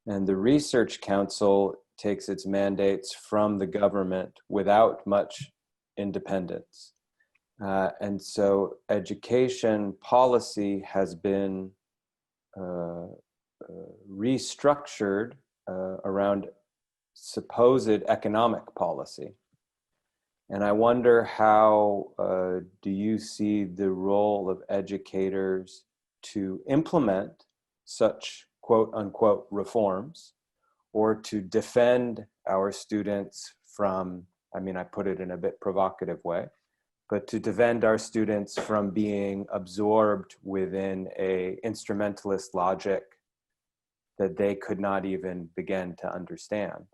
S4: And the Research Council takes its mandates from the government without much independence. And so education policy has been restructured around supposed economic policy. And I wonder how do you see the role of educators to implement such quote unquote reforms, or to defend our students from, I mean, I put it in a bit provocative way, but to defend our students from being absorbed within a instrumentalist logic that they could not even begin to understand.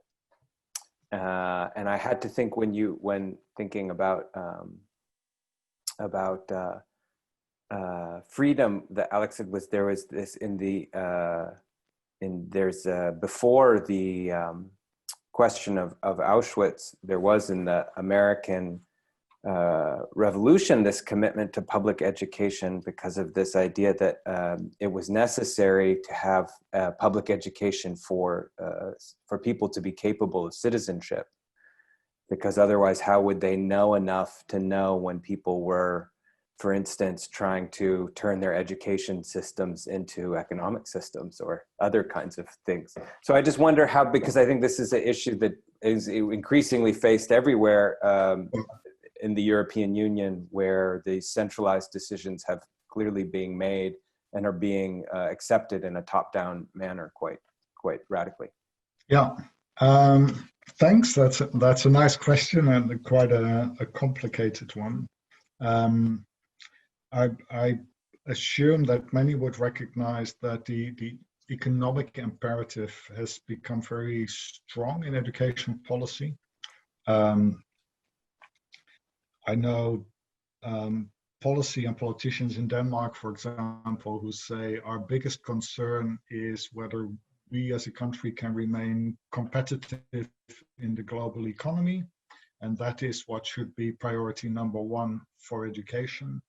S4: And I had to think when thinking about freedom that Alex said, there was this in the before the question of Auschwitz, there was in the American Revolution this commitment to public education because of this idea that it was necessary to have public education for people to be capable of citizenship, because otherwise how would they know enough to know when people were, for instance, trying to turn their education systems into economic systems or other kinds of things. So I just wonder how, because I think this is an issue that is increasingly faced everywhere in the European Union, where the centralized decisions have clearly being made and are being accepted in a top-down manner quite radically.
S1: Yeah, thanks. That's a nice question and quite a complicated one. I assume that many would recognize that the economic imperative has become very strong in education policy. I know policy and politicians in Denmark, for example, who say our biggest concern is whether we as a country can remain competitive in the global economy, and that is what should be priority number 1 for education.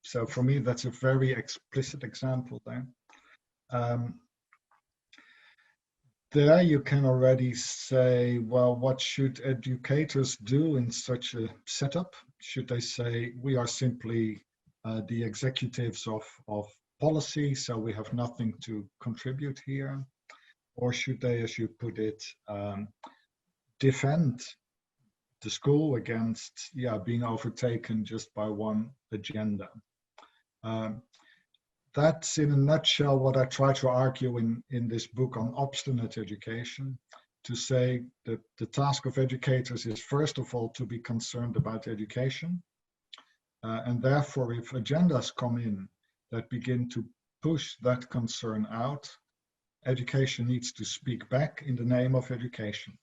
S1: So for me, that's a very explicit example there. There you can already say, well, what should educators do in such a setup? Should they say, we are simply the executives of policy, so we have nothing to contribute here? Or should they, as you put it, defend the school against being overtaken just by one agenda? that's in a nutshell what I try to argue in this book on obstinate education, to say that the task of educators is first of all to be concerned about education. And therefore, if agendas come in that begin to push that concern out, education needs to speak back in the name of education.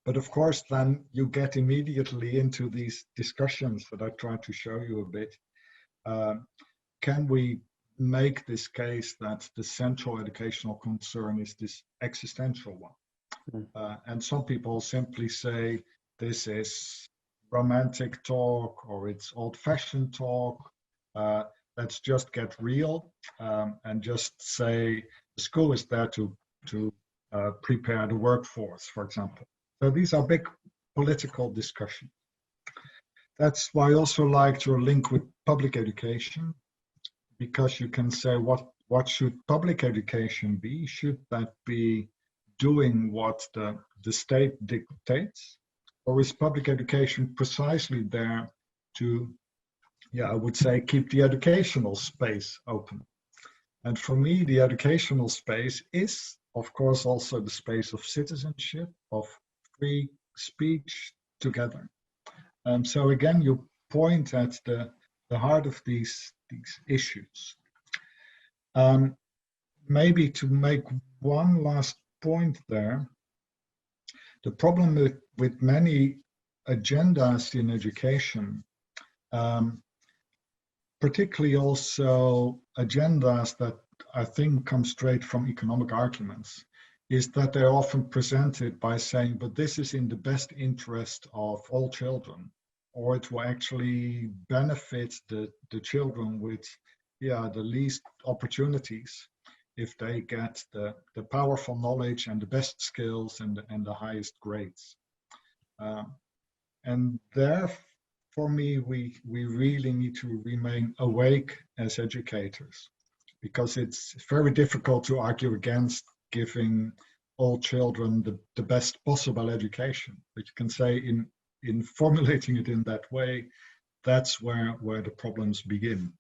S1: But of course, then you get immediately into these discussions that I tried to show you a bit. Can we make this case that the central educational concern is this existential one? And some people simply say this is romantic talk, or it's old-fashioned talk. Let's just get real and just say the school is there to prepare the workforce, for example. So these are big political discussions. That's why I also like your link with public education, because you can say what should public education be? Should that be doing what the state dictates? Or is public education precisely there to, I would say, keep the educational space open? And for me, the educational space is, of course, also the space of citizenship, of free speech together. So again, you point at the heart of these issues. Maybe to make one last point there, the problem with many agendas in education, particularly also agendas that I think come straight from economic arguments, is that they're often presented by saying, but this is in the best interest of all children, or it will actually benefit the children with the least opportunities if they get the powerful knowledge and the best skills and the highest grades. And there, for me, we really need to remain awake as educators, because it's very difficult to argue against giving all children the best possible education. But you can say in formulating it in that way, that's where the problems begin.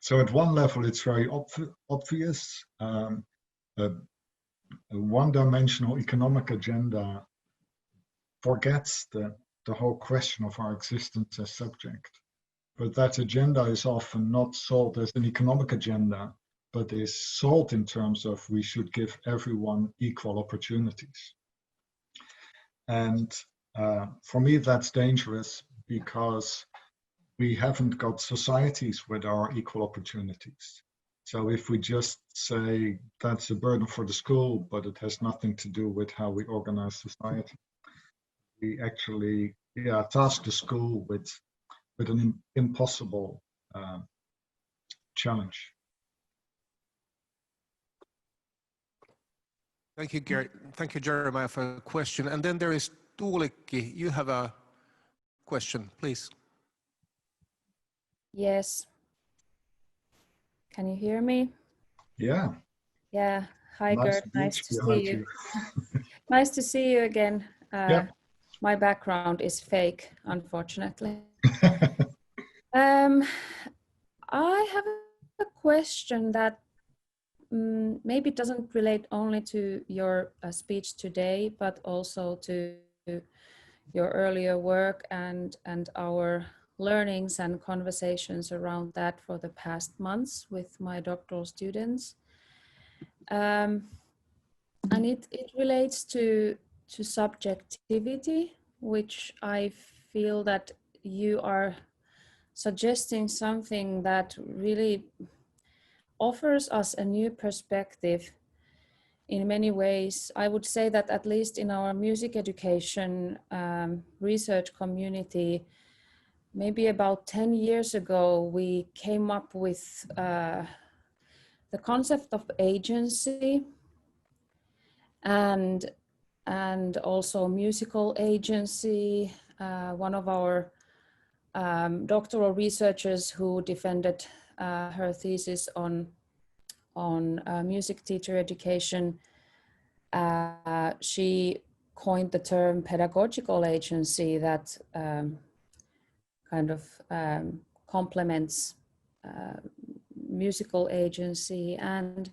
S1: So at one level, it's very obvious. A one-dimensional economic agenda forgets the whole question of our existence as subject. But that agenda is often not sold as an economic agenda, but is sold in terms of we should give everyone equal opportunities. And for me, that's dangerous, because we haven't got societies with our equal opportunities. So if we just say that's a burden for the school, but it has nothing to do with how we organize society, we actually task the school with an impossible challenge.
S2: Thank you, Gert. Thank you, Jeremiah, for the question. And then there is Tuulikki. You have a question, please.
S5: Yes. Can you hear me?
S1: Yeah.
S5: Yeah. Hi, Gert. Nice to see you. Nice to see you again. My background is fake, unfortunately. I have a question that maybe doesn't relate only to your speech today, but also to your earlier work and our learnings and conversations around that for the past months with my doctoral students. And it relates to subjectivity, which I feel that you are suggesting something that really offers us a new perspective in many ways. I would say that at least in our music education research community, maybe about 10 years ago, we came up with the concept of agency and also musical agency. One of our doctoral researchers who defended her thesis on music teacher education, she coined the term pedagogical agency that kind of complements musical agency. And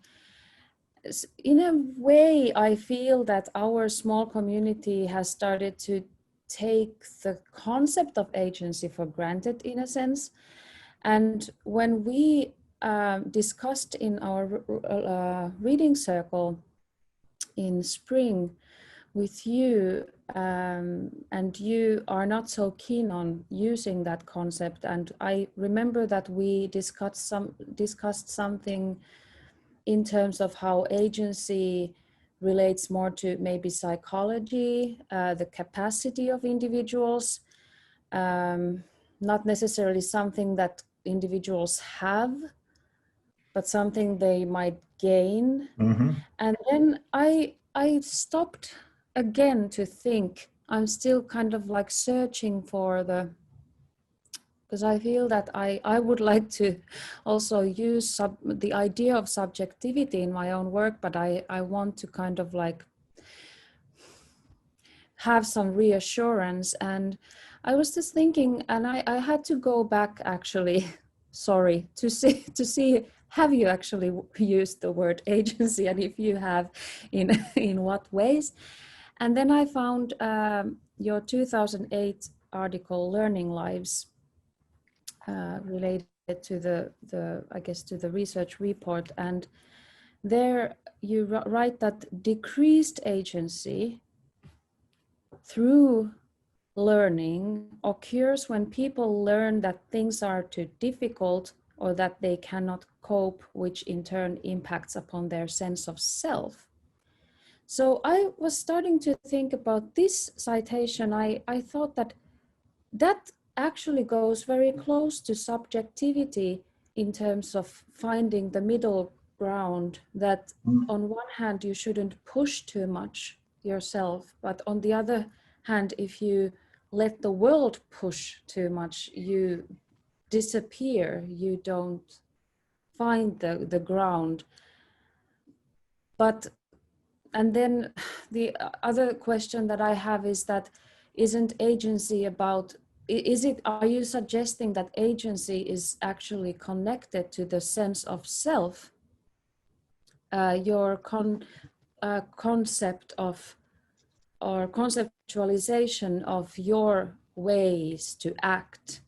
S5: in a way, I feel that our small community has started to take the concept of agency for granted in a sense. And when we discussed in our reading circle in spring with you, and you are not so keen on using that concept, and I remember that we discussed something in terms of how agency relates more to maybe psychology, the capacity of individuals, not necessarily something that individuals have, but something they might gain.
S1: Mm-hmm.
S5: And then I stopped again to think. I'm still kind of like searching for because I feel that I would like to also use the idea of subjectivity in my own work, but I want to kind of like have some reassurance. And I was just thinking, and I had to go back actually, sorry, to see have you actually used the word agency, and if you have, in what ways? And then I found your 2008 article, Learning Lives, related to the I guess to the research report, and there you write that decreased agency through learning occurs when people learn that things are too difficult or that they cannot cope, which in turn impacts upon their sense of self. So I was starting to think about this citation. I thought that actually goes very close to subjectivity in terms of finding the middle ground, that on one hand you shouldn't push too much yourself, but on the other hand, if you let the world push too much, you disappear, you don't find the ground. But and then the other question that I have is that isn't agency about, are you suggesting that agency is actually connected to the sense of self? Your concept of, or conceptualization of your ways to act,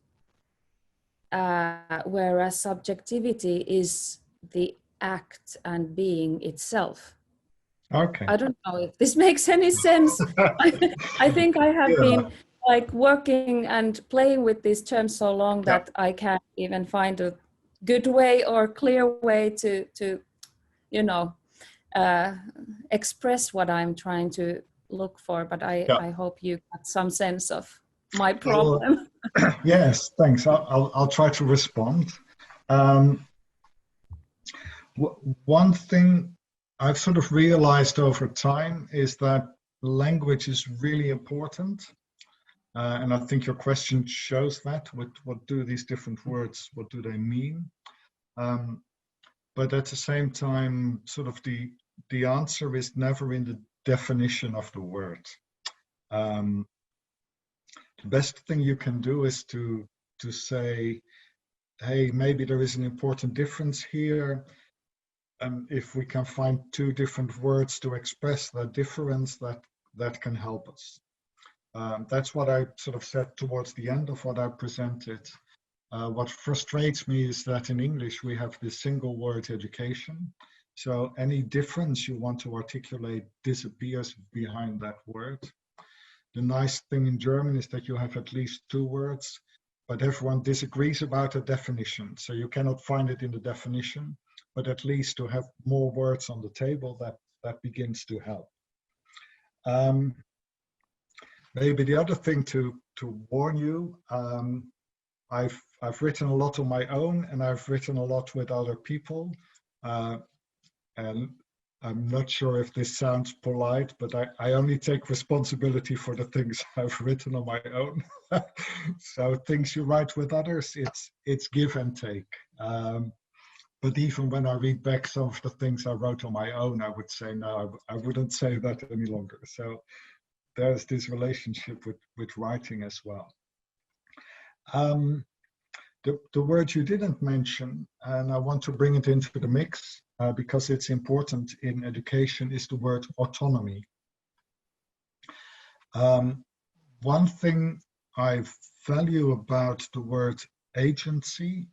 S5: whereas subjectivity is the act and being itself.
S1: Okay.
S5: I don't know if this makes any sense. I think I have been like working and playing with these terms so long that I can't even find a good way or clear way to express what I'm trying to look for. But I hope you got some sense of my problem.
S1: Yes, thanks. I'll try to respond. One thing I've sort of realized over time is that language is really important. And I think your question shows that. What do these different words, what do they mean? But at the same time, sort of the answer is never in the definition of the word. The best thing you can do is to say, hey, maybe there is an important difference here. And if we can find two different words to express that difference, that can help us. That's what I sort of said towards the end of what I presented. What frustrates me is that in English we have this single word education. So any difference you want to articulate disappears behind that word. The nice thing in German is that you have at least two words, but everyone disagrees about a definition. So you cannot find it in the definition, but at least to have more words on the table, that begins to help. Maybe the other thing to warn you, I've written a lot on my own, and I've written a lot with other people, and I'm not sure if this sounds polite, but I only take responsibility for the things I've written on my own. So things you write with others, it's give and take. But even when I read back some of the things I wrote on my own, I would say, no, I wouldn't say that any longer. So there's this relationship with writing as well. the word you didn't mention, and I want to bring it into the mix because it's important in education, is the word autonomy. One thing I value about the word agency,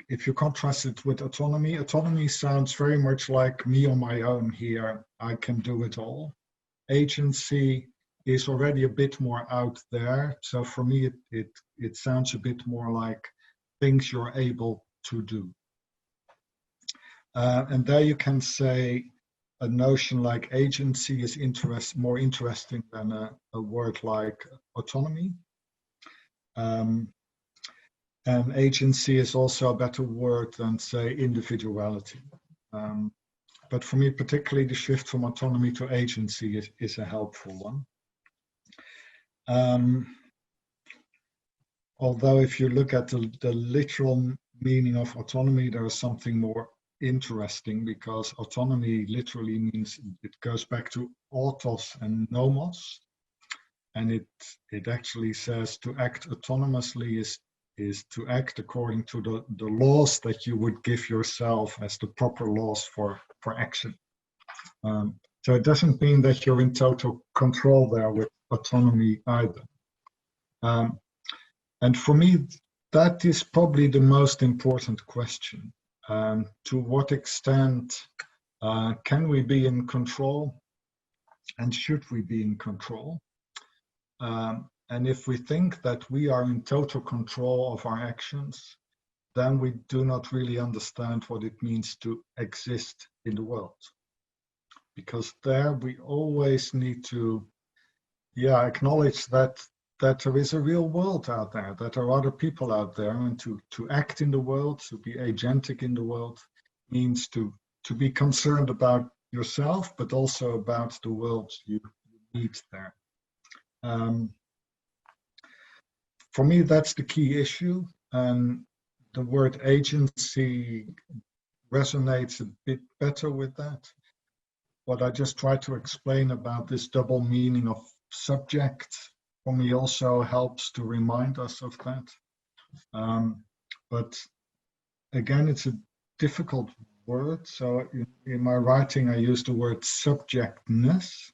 S1: if you contrast it with autonomy, autonomy sounds very much like me on my own here. I can do it all. Agency is already a bit more out there. So for me, it sounds a bit more like things you're able to do. And there you can say a notion like agency is more interesting than a word like autonomy. And agency is also a better word than, say, individuality. But for me, particularly the shift from autonomy to agency is a helpful one. Although if you look at the literal meaning of autonomy, there is something more interesting, because autonomy literally means, it goes back to autos and nomos, and it actually says to act autonomously is to act according to the laws that you would give yourself as the proper laws for action. So it doesn't mean that you're in total control there with autonomy either. And for me, that is probably the most important question. To what extent can we be in control, and should we be in control? And if we think that we are in total control of our actions, then we do not really understand what it means to exist in the world. Because there we always need to acknowledge that there is a real world out there, that there are other people out there, and to act in the world, to be agentic in the world, means to be concerned about yourself, but also about the world you meet there. For me, that's the key issue, and the word agency resonates a bit better with that. What I just tried to explain about this double meaning of subject, for me, also helps to remind us of that. But again, it's a difficult word. So in my writing, I use the word subjectness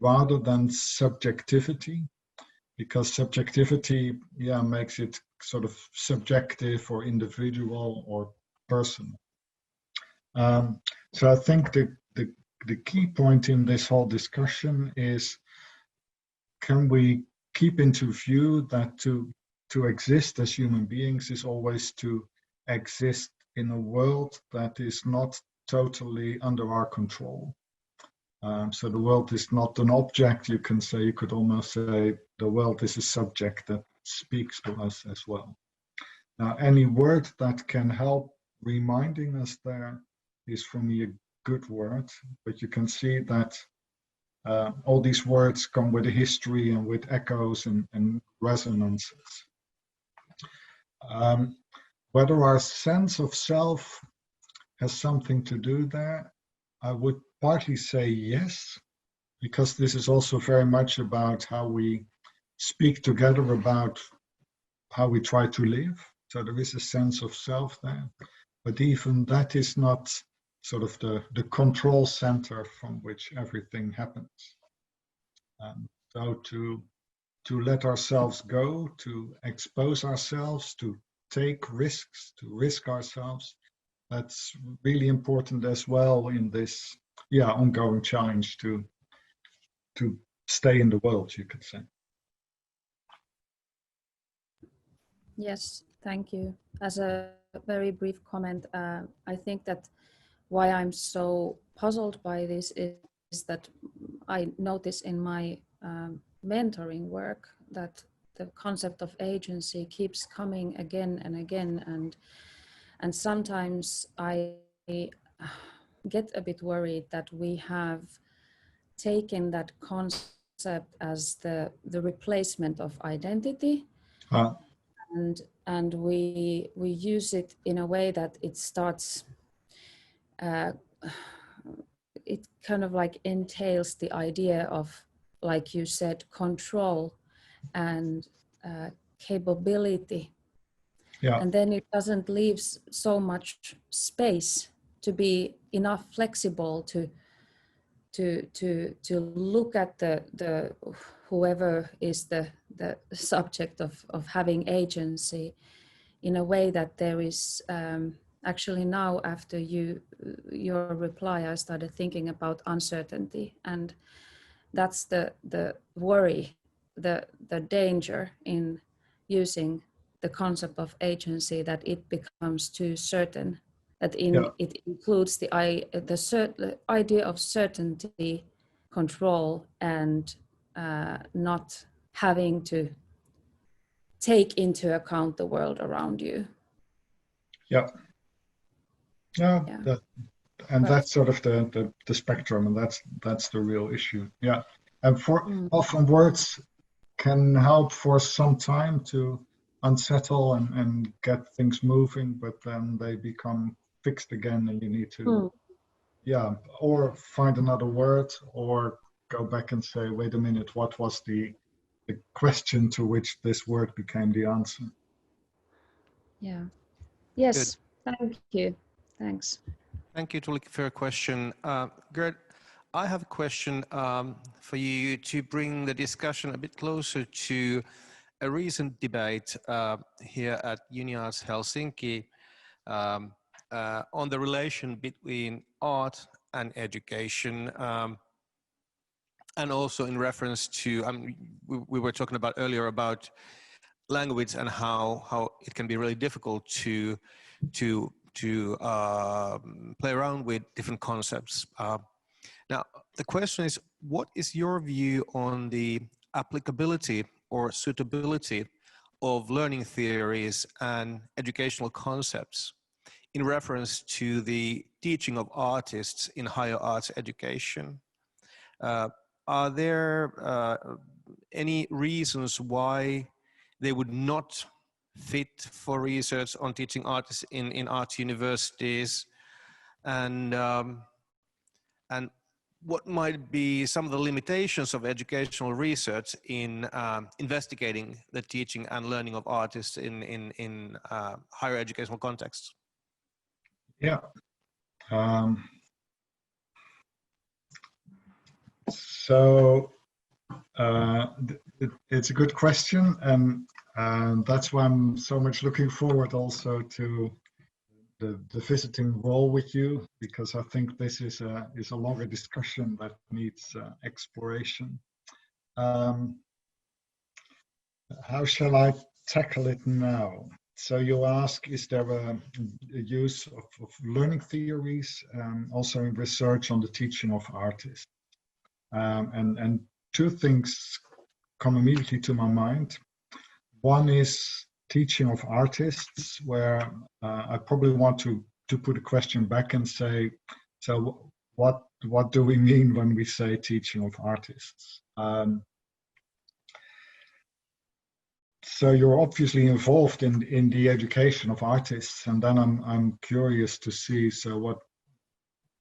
S1: rather than subjectivity, because subjectivity, makes it sort of subjective or individual or personal. So I think the key point in this whole discussion is, can we keep into view that to exist as human beings is always to exist in a world that is not totally under our control. So the world is not an object, you could almost say the world is a subject that speaks to us as well. Now, any word that can help reminding us there is for me a good word, but you can see that all these words come with a history and with echoes and resonances. Whether our sense of self has something to do there, I would partly say yes, because this is also very much about how we speak together about how we try to live. So there is a sense of self there, but even that is not sort of the control center from which everything happens. So to let ourselves go, to expose ourselves, to take risks, to risk ourselves, that's really important as well in this ongoing challenge to stay in the world, you could say.
S5: Yes, thank you. As a very brief comment, I think that why I'm so puzzled by this is that I notice in my mentoring work that the concept of agency keeps coming again and again, and sometimes I get a bit worried that we have taken that concept as the replacement of identity, and we use it in a way that it starts it kind of like entails the idea of, like you said, control and capability.
S1: Yeah.
S5: And then it doesn't leave so much space to be enough flexible to look at the whoever is the subject of having agency in a way that there is actually now after your reply, I started thinking about uncertainty, and that's the worry, the danger in using the concept of agency, that it becomes too certain, that it includes the idea of certainty, control, and not having to take into account the world around you.
S1: Yeah. Yeah.
S5: Yeah.
S1: And that's sort of the spectrum, and that's the real issue. Yeah. And often words can help for some time to unsettle and get things moving, but then they become fixed again, and you need to or find another word, or go back and say, wait a minute, what was the question to which this word became the answer?
S5: Yeah. Yes.
S2: Good.
S5: Thank you. Thanks.
S2: Thank you, Tuuli, for your question. Gert, I have a question for you to bring the discussion a bit closer to a recent debate here at Uniarts Helsinki on the relation between art and education, and also in reference to, we were talking about earlier about language and how it can be really difficult to play around with different concepts. Now, the question is, what is your view on the applicability or suitability of learning theories and educational concepts in reference to the teaching of artists in higher arts education? Are there any reasons why they would not fit for research on teaching artists in art universities, and what might be some of the limitations of educational research in investigating the teaching and learning of artists in higher educational contexts?
S1: Yeah. So it's a good question, and that's why I'm so much looking forward also to the visiting role with you, because I think this is a longer discussion that needs exploration. How shall I tackle it now? So you ask, is there a use of learning theories also in research on the teaching of artists? And two things come immediately to my mind. One is teaching of artists, where I probably want to put a question back and say, so what do we mean when we say teaching of artists? So you're obviously involved in the education of artists, and then I'm curious to see, so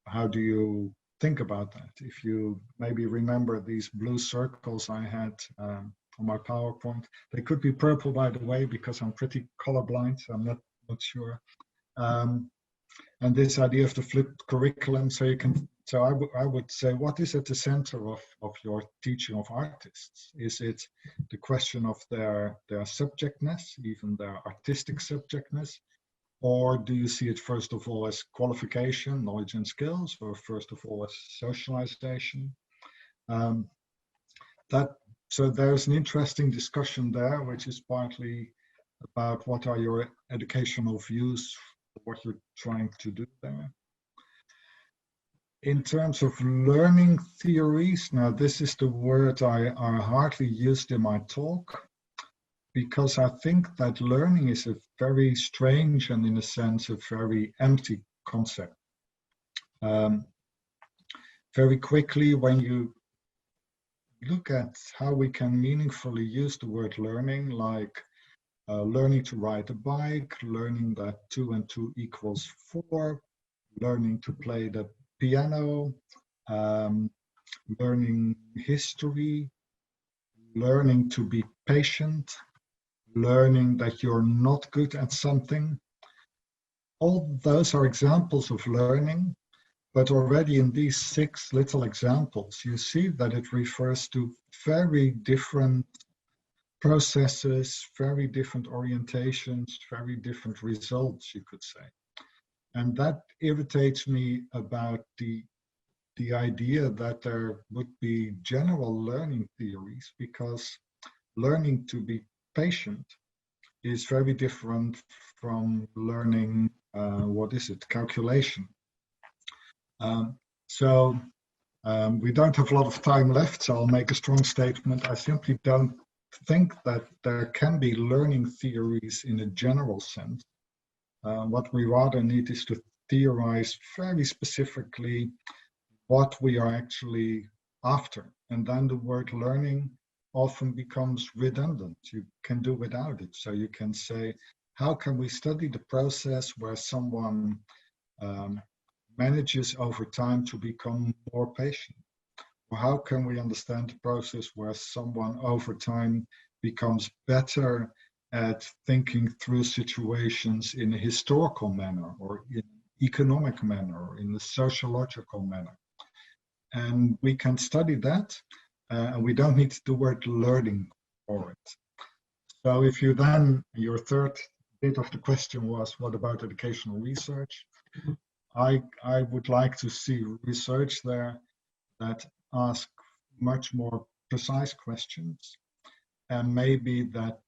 S1: how do you think about that? If you maybe remember these blue circles I had on my PowerPoint, they could be purple, by the way, because I'm pretty colorblind, so I'm not sure. And this idea of the flipped curriculum, so I would say, what is at the center of your teaching of artists? Is it the question of their subjectness, even their artistic subjectness? Or do you see it first of all as qualification, knowledge and skills, or first of all as socialization? So there's an interesting discussion there, which is partly about what are your educational views, what you're trying to do there. In terms of learning theories, now this is the word I hardly used in my talk, because I think that learning is a very strange and, in a sense, a very empty concept. Very quickly, when you look at how we can meaningfully use the word learning, like learning to ride a bike, learning that 2 and 2 equals 4, learning to play the piano, learning history, learning to be patient, learning that you're not good at something. All those are examples of learning, but already in these 6 little examples, you see that it refers to very different processes, very different orientations, very different results, you could say. And that irritates me about the idea that there would be general learning theories, because learning to be patient is very different from learning, calculation. We don't have a lot of time left, so I'll make a strong statement. I simply don't think that there can be learning theories in a general sense. What we rather need is to theorize very specifically what we are actually after. And then the word learning often becomes redundant. You can do without it. So you can say, how can we study the process where someone manages over time to become more patient? Or how can we understand the process where someone over time becomes better at thinking through situations in a historical manner, or in an economic manner, or in a sociological manner? And we can study that, and we don't need the word learning for it. So if you then, your third bit of the question was, what about educational research? I would like to see research there that ask much more precise questions, and maybe that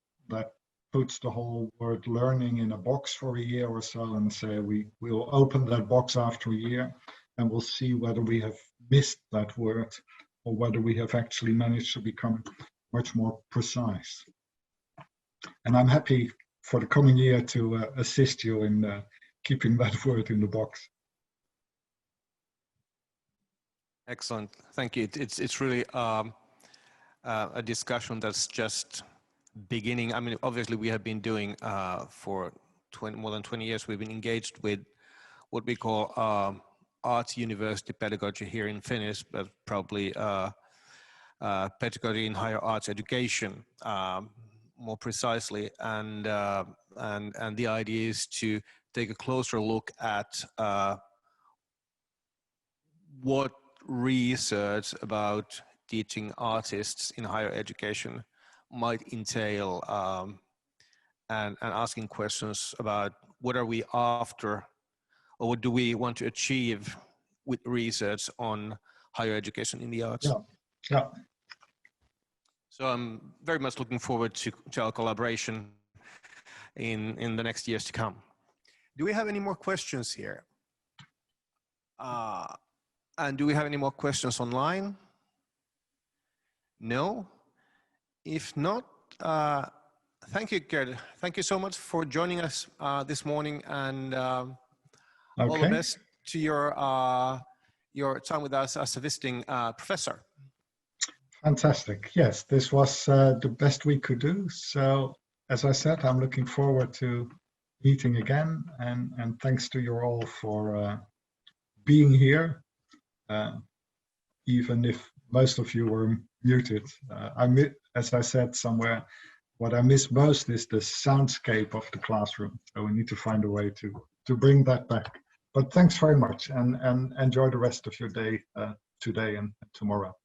S1: puts the whole word learning in a box for a year or so, and say we'll open that box after a year and we'll see whether we have missed that word or whether we have actually managed to become much more precise. And I'm happy for the coming year to assist you in keeping that word in the box.
S2: Excellent, thank you. It's really a discussion that's just beginning. I mean, obviously we have been doing for more than 20 years, we've been engaged with what we call arts university pedagogy here in Finnish, but probably pedagogy in higher arts education more precisely. And the idea is to take a closer look at what research about teaching artists in higher education might entail, and asking questions about what are we after, or what do we want to achieve with research on higher education in the arts.
S1: Yeah.
S2: So I'm very much looking forward to our collaboration in the next years to come. Do we have any more questions here? And do we have any more questions online? No? If not, thank you, Gert. Thank you so much for joining us this morning, and all the best to your time with us as a visiting professor.
S1: Fantastic. Yes, this was the best we could do. So, as I said, I'm looking forward to meeting again, and thanks to you all for being here, even if most of you were muted. As I said somewhere, what I miss most is the soundscape of the classroom. So we need to find a way to bring that back. But thanks very much, and enjoy the rest of your day today and tomorrow.